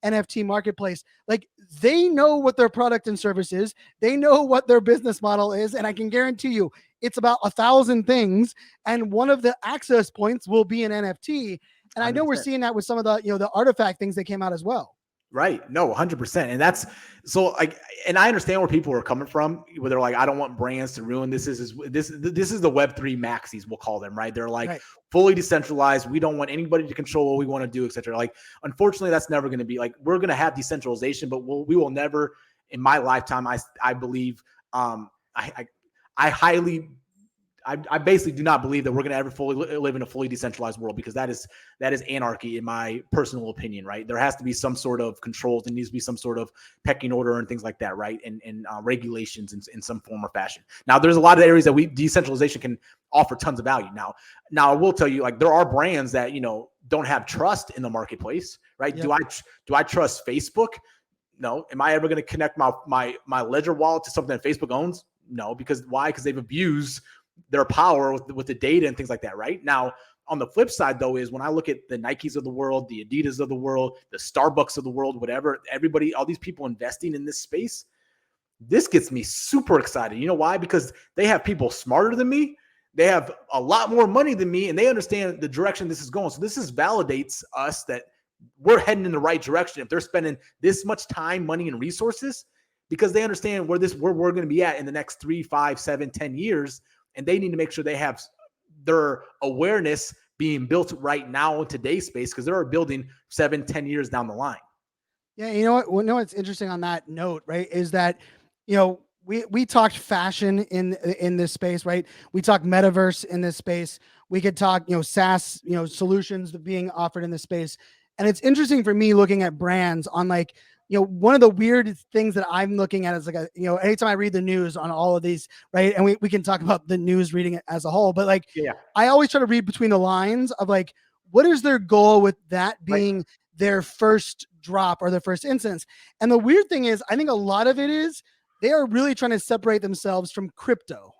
NFT marketplace. Like they know what their product and service is. They know what their business model is, and I can guarantee you it's about 1,000 things, and one of the access points will be an NFT. And I know 100%. We're seeing that with some of the, the artifact things that came out as well. Right. No, 100%. And that's so like, and I understand where people are coming from, where they're like, I don't want brands to ruin this. This is the Web3 maxis, we'll call them, right? They're like fully decentralized. We don't want anybody to control what we want to do, et cetera. Like, unfortunately, that's never going to be like, we're going to have decentralization, but we will never in my lifetime, I believe, I I basically do not believe that we're going to ever fully live in a fully decentralized world, because that is anarchy in my personal opinion, right? There has to be some sort of controls. There needs to be some sort of pecking order and things like that, right? And regulations in some form or fashion. Now, there's a lot of areas that decentralization can offer tons of value. Now I will tell you, like, there are brands that, don't have trust in the marketplace, right? Yep. Do I trust Facebook? No. Am I ever going to connect my Ledger wallet to something that Facebook owns? No. Because why? Because they've abused their power with the data and things like that, right? Now, on the flip side, though, is when I look at the Nikes of the world, the Adidas of the world, the Starbucks of the world, whatever, everybody, all these people investing in this space, this gets me super excited. You know why? Because they have people smarter than me. They have a lot more money than me, and they understand the direction this is going. So this validates us that we're heading in the right direction. If they're spending this much time, money, and resources, because they understand where we're going to be at in the next 3, 5, 7, 10 years. And they need to make sure they have their awareness being built right now in today's space, because they're building 7, 10 years down the line. Yeah. You know what? Well, what's interesting on that note, right, is that, we talked fashion in this space, right? We talked metaverse in this space. We could talk, SaaS, solutions being offered in this space. And it's interesting for me looking at brands on, like, one of the weird things that I'm looking at is, like, anytime I read the news on all of these, right? And we can talk about the news reading it as a whole, but, like, I always try to read between the lines of, like, what is their goal with that being their first drop or their first instance? And the weird thing is, I think a lot of it is they are really trying to separate themselves from crypto,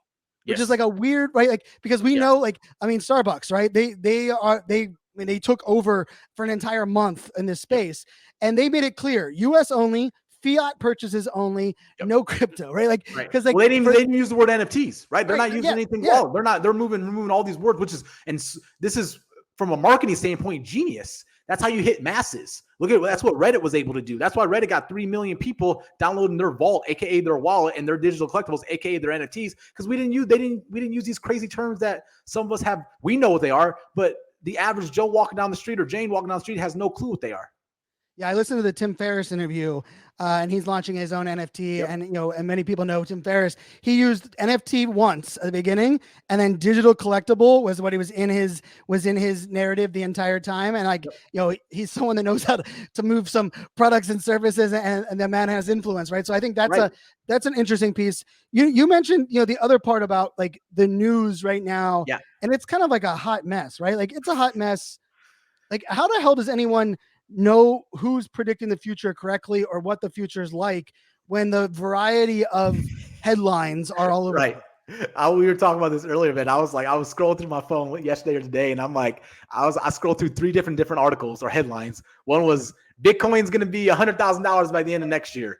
which is like a weird, right? Like, because we know, like, I mean, Starbucks, right? They took over for an entire month in this space, and they made it clear: U.S. only, fiat purchases only, no crypto, right? Like, because they didn't use the word NFTs, right? They're not using anything. Well, they're not. They're removing all these words, this is from a marketing standpoint genius. That's how you hit masses. That's what Reddit was able to do. That's why Reddit got 3 million people downloading their vault, aka their wallet, and their digital collectibles, aka their NFTs, because we didn't use these crazy terms that some of us have. We know what they are, but the average Joe walking down the street or Jane walking down the street has no clue what they are. Yeah, I listened to the Tim Ferriss interview, and he's launching his own NFT. And and many people know Tim Ferriss. He used NFT once at the beginning, and then digital collectible was what he was in his narrative the entire time. And, like, he's someone that knows how to move some products and services, and the man has influence, right? So I think that's an interesting piece. You mentioned the other part about, like, the news right now, and it's kind of like a hot mess, right? Like, it's a hot mess. Like, how the hell does anyone know who's predicting the future correctly or what the future is like when the variety of headlines are all over? Right. We were talking about this earlier, man. I was scrolling through my phone yesterday or today, and I'm like, I scrolled through 3 different articles or headlines. One was Bitcoin's going to be $100,000 by the end of next year.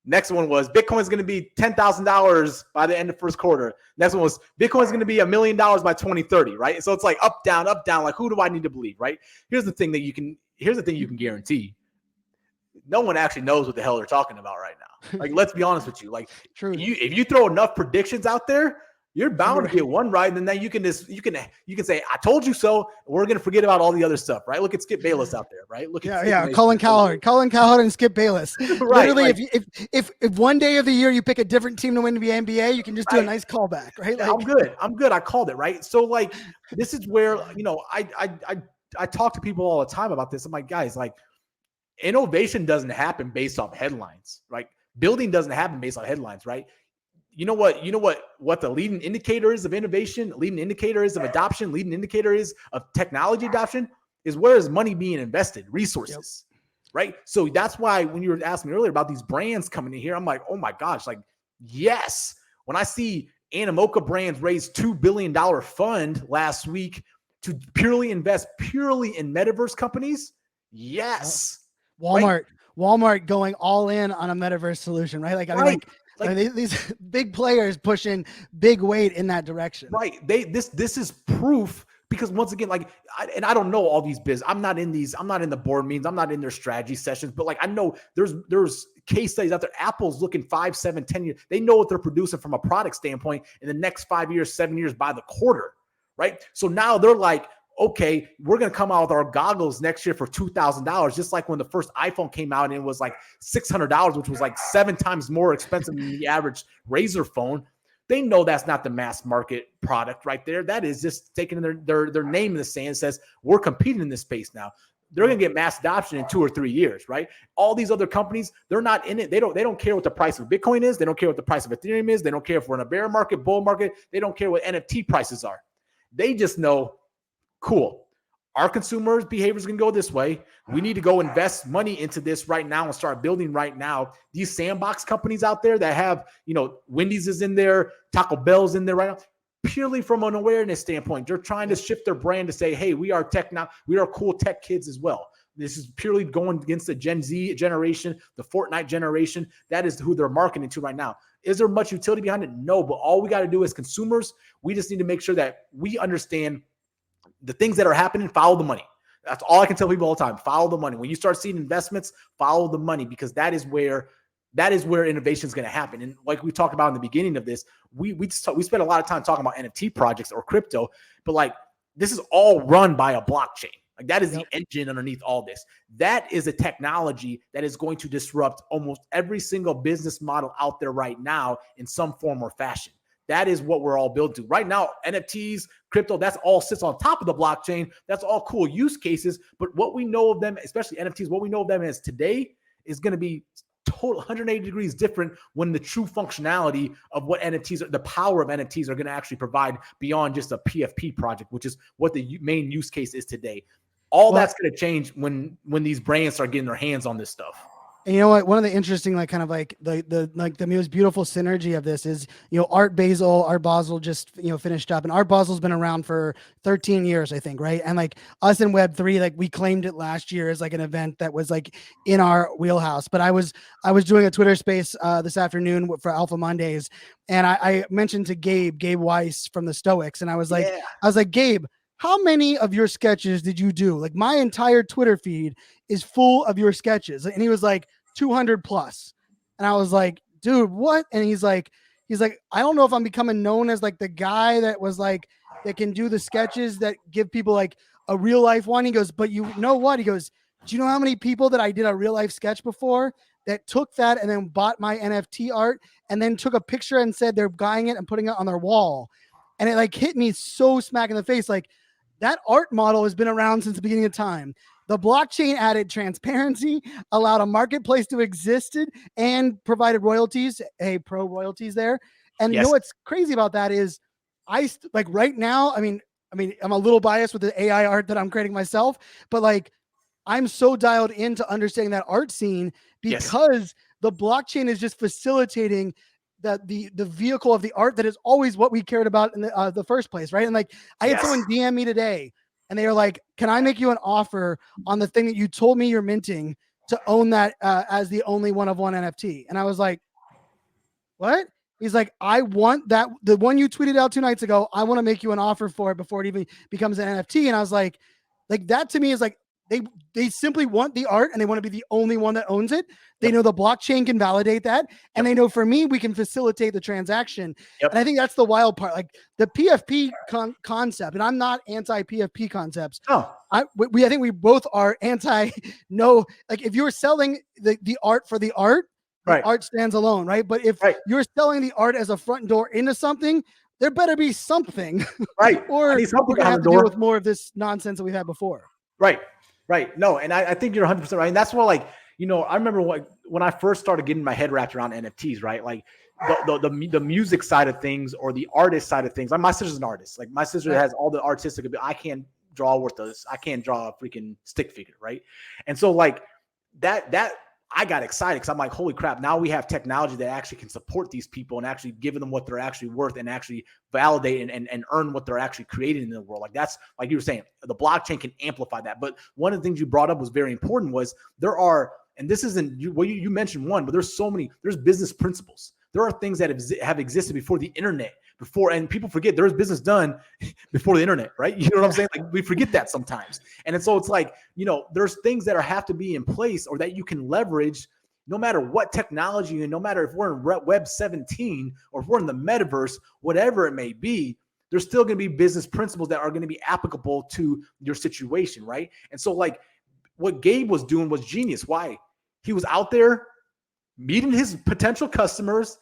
Next one was Bitcoin's going to be $10,000 by the end of first quarter. Next one was Bitcoin's going to be $1 million by 2030, right? So it's like up, down. Like, who do I need to believe, right? Here's the thing you can guarantee. No one actually knows what the hell they're talking about right now. Like, let's be honest with you. Like, true. If you throw enough predictions out there, you're bound to get one right, and then you can say, "I told you so." We're gonna forget about all the other stuff, right? Look at Skip Bayless out there, right? Look at Colin Cowherd, and Skip Bayless. Right, literally, like, if one day of the year you pick a different team to win the NBA, you can just do a nice callback, right? Like, I'm good. I called it, right? So, like, this is where I talk to people all the time about this. I'm like, guys, like, innovation doesn't happen based off headlines, right? Building doesn't happen based on headlines, right? You know what the leading indicator is of innovation, leading indicator is of adoption, leading indicator is of technology adoption is where is money being invested, resources, right? So that's why when you were asking me earlier about these brands coming in here, I'm like, oh my gosh, like, yes. When I see Animoca Brands raise $2 billion fund last week to invest purely in metaverse companies, yes. Walmart going all in on a metaverse solution, right? Like, I mean, these big players pushing big weight in that direction. Right. This is proof, because once again, like, I don't know all these business. I'm not in the board meetings. I'm not in their strategy sessions, but, like, I know there's case studies out there. Apple's looking 5, 7, 10 years. They know what they're producing from a product standpoint in the next 5 years, 7 years by the quarter. Right. So now they're like, okay, we're going to come out with our goggles next year for $2,000, just like when the first iPhone came out and it was like $600, which was like 7 times more expensive than the average Razer phone. They know that's not the mass market product right there. That is just taking their name in the sand, says we're competing in this space now. They're going to get mass adoption in 2 or 3 years, right? All these other companies, they're not in it. They don't care what the price of Bitcoin is. They don't care what the price of Ethereum is. They don't care if we're in a bear market, bull market. They don't care what NFT prices are. They just know, cool, our consumers' behavior is going to go this way. We need to go invest money into this right now and start building right now. These sandbox companies out there that have, Wendy's is in there, Taco Bell's in there right now, purely from an awareness standpoint. They're trying to shift their brand to say, hey, we are tech now. We are cool tech kids as well. This is purely going against the Gen Z generation, the Fortnite generation. That is who they're marketing to right now. Is there much utility behind it? No, but all we got to do as consumers, we just need to make sure that we understand the things that are happening, follow the money. That's all I can tell people all the time. Follow the money. When you start seeing investments, follow the money, because that is where innovation is going to happen. And like we talked about in the beginning of this, we spent a lot of time talking about NFT projects or crypto, but like this is all run by a blockchain. Like that is the engine underneath all this. That is a technology that is going to disrupt almost every single business model out there right now in some form or fashion. That is what we're all built to. Right now, NFTs, crypto, that's all sits on top of the blockchain. That's all cool use cases. But what we know of them, especially NFTs, what we know of them as today is going to be total 180 degrees different when the true functionality of what NFTs, the power of NFTs are going to actually provide beyond just a PFP project, which is what the main use case is today. That's going to change when these brands start getting their hands on this stuff. And you know what? One of the interesting, the most beautiful synergy of this is, Art Basel just, finished up, and Art Basel's been around for 13 years, I think. Right. And like us in Web3, we claimed it last year as like an event that was like in our wheelhouse. But I was doing a Twitter space this afternoon for Alpha Mondays. And I mentioned to Gabe Weis from the Stoics. And I was like, Gabe, how many of your sketches did you do? Like my entire Twitter feed is full of your sketches. And he was like 200 plus. And I was like, dude, what? And he's like, I don't know if I'm becoming known as like the guy that was like, that can do the sketches that give people like a real life one. He goes, but you know what? He goes, do you know how many people that I did a real life sketch before that took that and then bought my NFT art and then took a picture and said they're buying it and putting it on their wall? And it like hit me so smack in the face. Like, that art model has been around since the beginning of time. The blockchain added transparency, allowed a marketplace to exist, and provided royalties, pro royalties there. And you know what's crazy about that is right now, I mean, I'm a little biased with the AI art that I'm creating myself, but like I'm so dialed into understanding that art scene because the blockchain is just facilitating the vehicle of the art that is always what we cared about in the first place, right? And like I had someone DM me today and they were like, can I make you an offer on the thing that you told me you're minting to own that as the only one of one NFT? And I was like, what? He's like, I want that, the one you tweeted out 2 nights ago, I want to make you an offer for it before it even becomes an NFT. And I was like that to me is like, they simply want the art and they want to be the only one that owns it. They know the blockchain can validate that. And they know for me, we can facilitate the transaction. And I think that's the wild part. Like the PFP concept, and I'm not anti PFP concepts. I think we both are anti like if you're selling the art for the art, art stands alone, right? But if you're selling the art as a front door into something, there better be something. Right. Or we're going to have to deal with more of this nonsense that we've had before. Right. No, and I think you're 100% right. And that's where, like, I remember when I first started getting my head wrapped around NFTs, right? Like the music side of things or the artist side of things. Like my sister's an artist. Like my sister has all the artistic ability. I can't draw worth this. I can't draw a freaking stick figure, right? And so like that I got excited because I'm like, holy crap, now we have technology that actually can support these people and actually give them what they're actually worth and actually validate and earn what they're actually creating in the world. Like that's, like you were saying, the blockchain can amplify that. But one of the things you brought up was very important was there are, and this isn't, you mentioned one, but there's business principles. There are things that have existed before the internet. And people forget there was business done before the internet, right? You know what I'm saying? Like we forget that sometimes. And so it's like, there's things that have to be in place or that you can leverage no matter what technology and no matter if we're in Web 17 or if we're in the metaverse, whatever it may be, there's still going to be business principles that are going to be applicable to your situation, right? And so like what Gabe was doing was genius. Why? He was out there meeting his potential customers.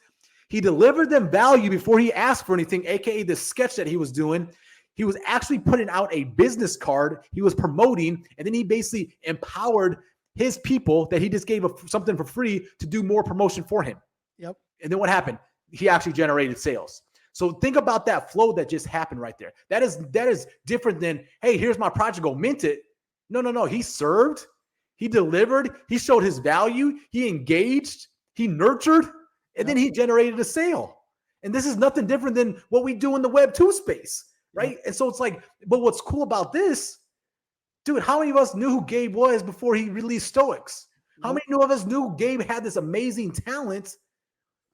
He delivered them value before he asked for anything, aka the sketch that he was doing. He was actually putting out a business card he was promoting, and then he basically empowered his people that he just gave something for free to do more promotion for him. Yep. And then what happened? He actually generated sales. So think about that flow that just happened right there. That is different than, hey, here's my project, go mint it. No. He served, he delivered, he showed his value, he engaged, he nurtured, and then he generated a sale. And this is nothing different than what we do in the Web 2 space, right? And so it's like, but what's cool about this, dude, how many of us knew who Gabe was before he released Stoics? How many of us knew Gabe had this amazing talent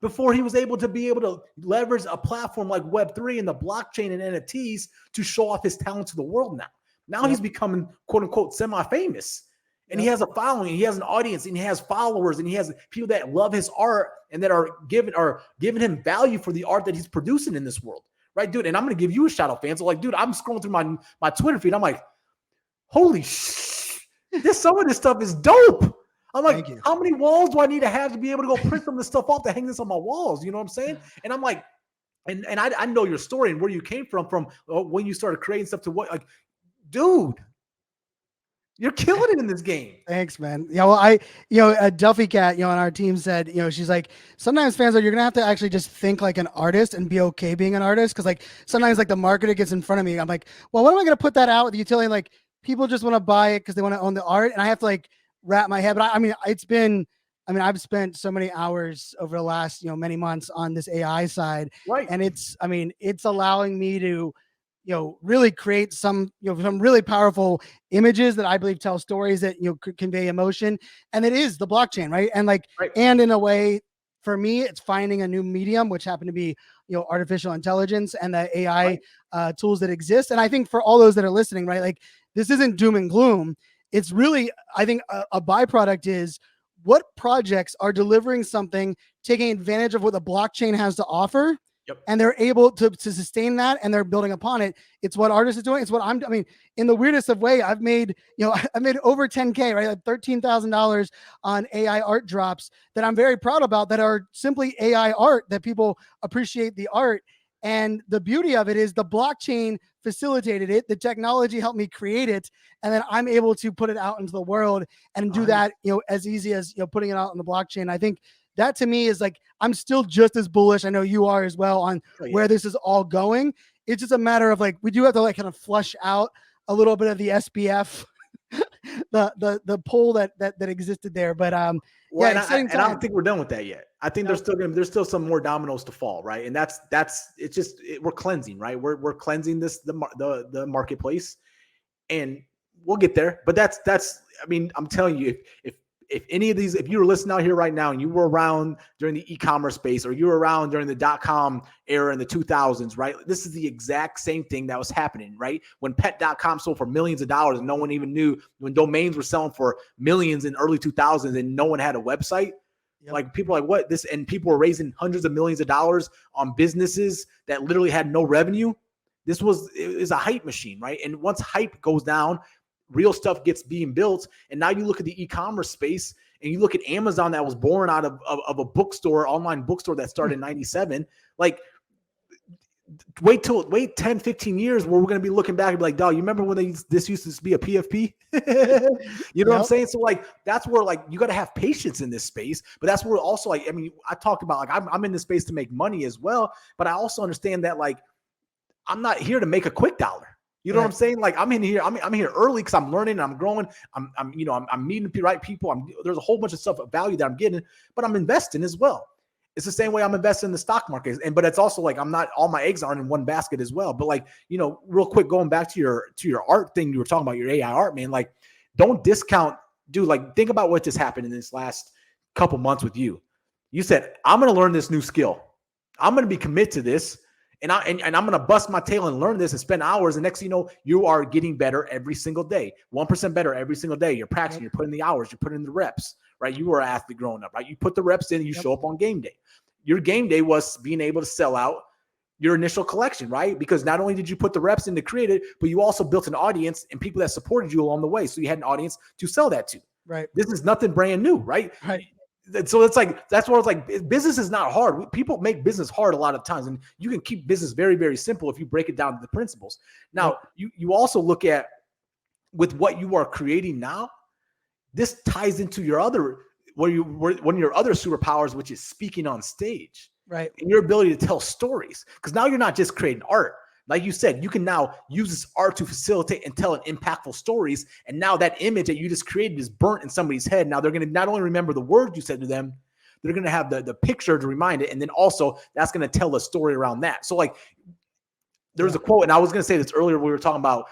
before he was able to leverage a platform like Web3 and the blockchain and NFTs to show off his talent to the world now? Now he's becoming, quote unquote, semi-famous. And he has a following, he has an audience, and he has followers, and he has people that love his art and that are giving him value for the art that he's producing in this world. Right, dude? And I'm going to give you a shout out, Fanzo. Like, dude, I'm scrolling through my Twitter feed. I'm like, holy some of this stuff is dope. I'm like, how many walls do I need to have to be able to go print some of this stuff off to hang this on my walls? You know what I'm saying? And I'm like, and I know your story and where you came from when you started creating stuff to what, like, dude, you're killing it in this game. Thanks, man. Yeah, well, Duffy Cat, on our team said, she's like, sometimes fans you're gonna have to actually just think like an artist and be okay being an artist, because like sometimes like the marketer gets in front of me. I'm like, well, what am I gonna put that out with the utility? Like people just want to buy it because they want to own the art, and I have to like wrap my head. But I've spent so many hours over the last many months on this AI side, right? And it's allowing me to really create some really powerful images that I believe tell stories that convey emotion, and it is the blockchain, right? And like, and in a way, for me, it's finding a new medium, which happened to be artificial intelligence and the AI tools that exist. And I think for all those that are listening, right, like this isn't doom and gloom. It's really, I think, a byproduct is what projects are delivering something, taking advantage of what the blockchain has to offer. Yep. And they're able to sustain that, and they're building upon it. It's what artists are doing. It's what in the weirdest of way, I've made over 10K, right? Like $13,000 on AI art drops that I'm very proud about, that are simply AI art, that people appreciate the art. And the beauty of it is the blockchain facilitated it. The technology helped me create it. And then I'm able to put it out into the world and do that, as easy as, putting it out on the blockchain. I think that to me is like, I'm still just as bullish, I know you are as well, on where this is all going. It's just a matter of like, we do have to like kind of flush out a little bit of the SPF, the pull that existed there. But I don't think we're done with that yet. I think there's still some more dominoes to fall, right? And we're cleansing, right? We're cleansing the marketplace, and we'll get there. But I'm telling you, if any of these, if you were listening out here right now and you were around during the e-commerce space, or you were around during the .com era in the 2000s, right? This is the exact same thing that was happening, right? When pet.com sold for millions of dollars and no one even knew, when domains were selling for millions in early 2000s and no one had a website. Yep. Like people are like, what this, and people were raising hundreds of millions of dollars on businesses that literally had no revenue. It was a hype machine, right? And once hype goes down, real stuff gets being built. And now you look at the e-commerce space and you look at Amazon that was born out of a bookstore, online bookstore that started in 97. Like, wait 10, 15 years where we're going to be looking back and be like, dog, you remember when this used to be a PFP? You know what I'm saying? So like, that's where like, you got to have patience in this space, but that's where also like, I talked about like, I'm in this space to make money as well, but I also understand that like, I'm not here to make a quick dollar. You know what I'm saying? Like I'm here early because I'm learning and I'm growing. I'm meeting the right people. There's a whole bunch of stuff of value that I'm getting, but I'm investing as well. It's the same way I'm investing in the stock market. But it's also like, I'm not, all my eggs aren't in one basket as well. But like, real quick, going back to your art thing, you were talking about your AI art, man, like don't discount, dude, like think about what just happened in this last couple months with you. You said, I'm going to learn this new skill. I'm going to be committed to this. And I'm going to bust my tail and learn this and spend hours. And next thing you know, you are getting better every single day, 1% better every single day. You're practicing, you're putting the hours, you're putting in the reps, right? You were an athlete growing up, right? You put the reps in and you show up on game day. Your game day was being able to sell out your initial collection, right? Because not only did you put the reps in to create it, but you also built an audience and people that supported you along the way. So you had an audience to sell that to. Right. This is nothing brand new, right? Right. So it's like, that's where it's like, business is not hard. People make business hard a lot of times, and you can keep business very, very simple if you break it down to the principles. Now, you also look at with what you are creating now, this ties into your other, one of your other superpowers, which is speaking on stage, right? And your ability to tell stories. Because now you're not just creating art. Like you said, you can now use this art to facilitate and tell an impactful stories. And now that image that you just created is burnt in somebody's head. Now they're going to not only remember the words you said to them, they're going to have the picture to remind it. And then also that's going to tell a story around that. So like there's a quote, and I was going to say this earlier, we were talking about,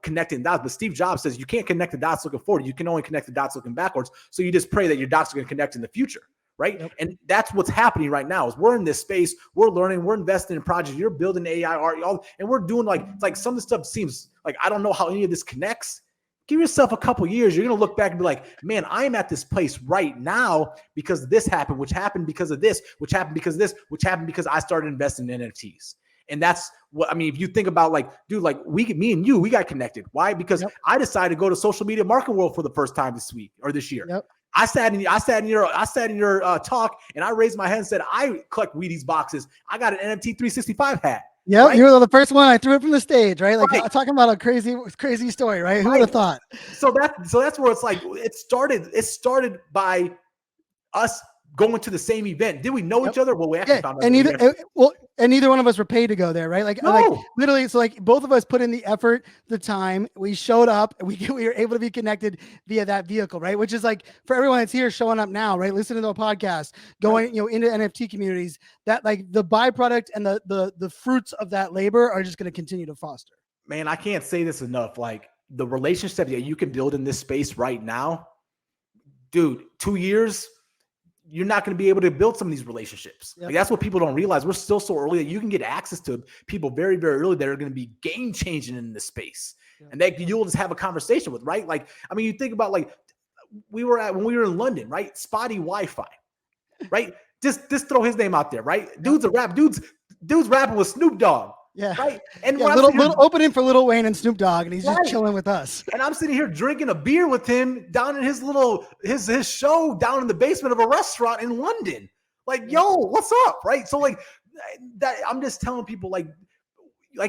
connecting dots, but Steve Jobs says you can't connect the dots looking forward. You can only connect the dots looking backwards. So you just pray that your dots are going to connect in the future. Right. Yep. And that's what's happening right now is we're in this space. We're learning. We're investing in projects. You're building AI art. And we're doing like some of the stuff seems like I don't know how any of this connects. Give yourself a couple years. You're going to look back and be like, man, I'm at this place right now because this happened, which happened because of this, which happened because of this, which happened because I started investing in NFTs. And that's what, I mean, if you think about like, dude, like me and you, we got connected. Why? Because I decided to go to social media marketing world for the first time this week or this year. Yep. I sat in your talk and I raised my hand and said, I collect Wheaties boxes. I got an NFT 365 hat. Yeah, right? you were the first one. I threw it from the stage, right? Like talking about a crazy story, right? Who would have thought? So that's where it's like it started by us going to the same event. Did we know each other? Well, we actually found out. And neither one of us were paid to go there, right? Like literally, so like both of us put in the effort, the time. We showed up. We were able to be connected via that vehicle, right? Which is like for everyone that's here showing up now, right? Listening to a podcast, going into NFT communities. That like the byproduct and the fruits of that labor are just going to continue to foster. Man, I can't say this enough. Like the relationship that you can build in this space right now, dude. 2 years. You're not going to be able to build some of these relationships. Like that's what people don't realize. We're still so early that you can get access to people very, very early that are going to be game changing in this space and that you'll just have a conversation with, right? Like, I mean, you think about like when we were in London, right? Spotty Wi-Fi, right? Just throw his name out there, right? Dude's rapping with Snoop Dogg. Yeah. Right. And little opening for Lil Wayne and Snoop Dogg, and he's just chilling with us. And I'm sitting here drinking a beer with him down in his show down in the basement of a restaurant in London. Like, yo, what's up? Right. So like that, I'm just telling people like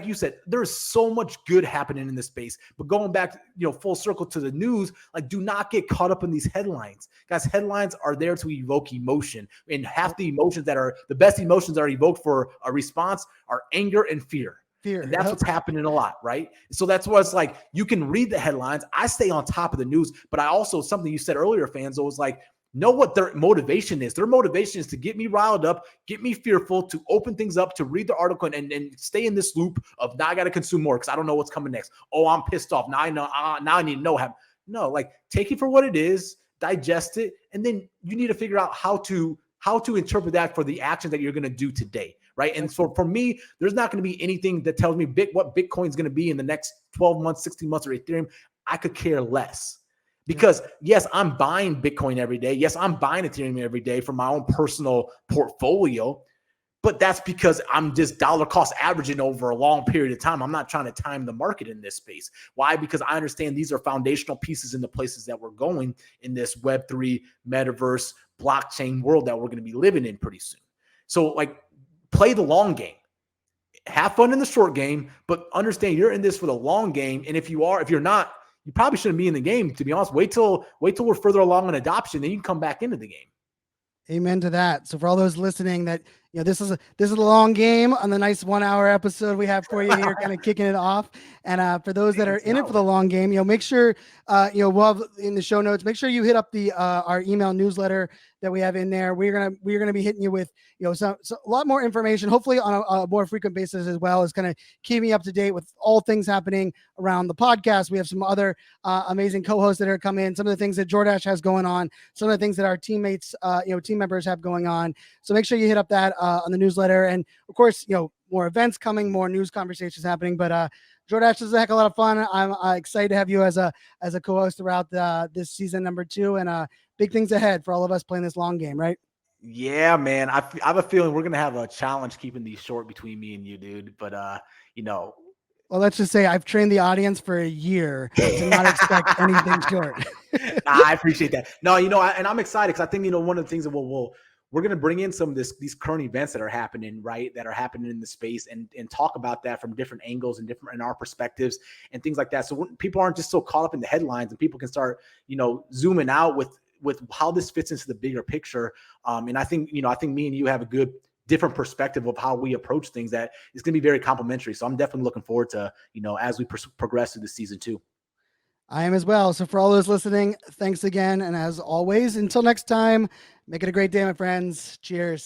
you said, there's so much good happening in this space. But going back, full circle to the news, like do not get caught up in these headlines. Guys, headlines are there to evoke emotion. And half the emotions that are the best emotions that are evoked for a response are anger and fear. And that's what's happening a lot, right? So that's why it's like you can read the headlines. I stay on top of the news, but I also, something you said earlier, Fanzo, was like, know what their motivation is. Their motivation is to get me riled up, get me fearful, to open things up, to read the article and stay in this loop of now I got to consume more because I don't know what's coming next. Oh, I'm pissed off. Now I know. Now I need to know how. No, like take it for what it is, digest it, and then you need to figure out how to interpret that for the action that you're going to do today. Right. And so for me, there's not going to be anything that tells me what Bitcoin is going to be in the next 12 months, 16 months, or Ethereum. I could care less. Because yes, I'm buying Bitcoin every day. Yes, I'm buying Ethereum every day for my own personal portfolio. But that's because I'm just dollar cost averaging over a long period of time. I'm not trying to time the market in this space. Why? Because I understand these are foundational pieces in the places that we're going in this Web3 metaverse blockchain world that we're going to be living in pretty soon. So like play the long game. Have fun in the short game, but understand you're in this for the long game. And if you're not, you probably shouldn't be in the game, to be honest. Wait till we're further along in adoption, then you can come back into the game. Amen to that. So for all those listening that, this is a long game on the nice 1 hour episode we have for you here, kind of kicking it off. And for those that are in it for the long game, make sure, we'll have in the show notes, make sure you hit up the, our email newsletter that we have in there. We're going to be hitting you with, so a lot more information, hopefully on a more frequent basis as well, as kind of keeping you up to date with all things happening around the podcast. We have some other amazing co-hosts that are coming in, some of the things that Jordache has going on, some of the things that our teammates, team members have going on. So make sure you hit up that on the newsletter. And of course, more events coming, more news conversations happening, but Jordache, this is a heck of a lot of fun. I'm excited to have you as a co-host throughout this season number 2, and big things ahead for all of us playing this long game, right? Yeah, man. I have a feeling we're gonna have a challenge keeping these short between me and you, dude. But Well, let's just say I've trained the audience for a year to not expect anything short. I appreciate that. No, and I'm excited because I think, one of the things that we're going to bring in some of these current events that are happening, right? That are happening in the space and talk about that from different angles and in our perspectives and things like that. So when people aren't just so caught up in the headlines and people can start, zooming out with how this fits into the bigger picture. And I think me and you have a good different perspective of how we approach things that is going to be very complimentary. So I'm definitely looking forward to, as we progress through the season 2. I am as well. So for all those listening, thanks again. And as always, until next time, make it a great day, my friends. Cheers.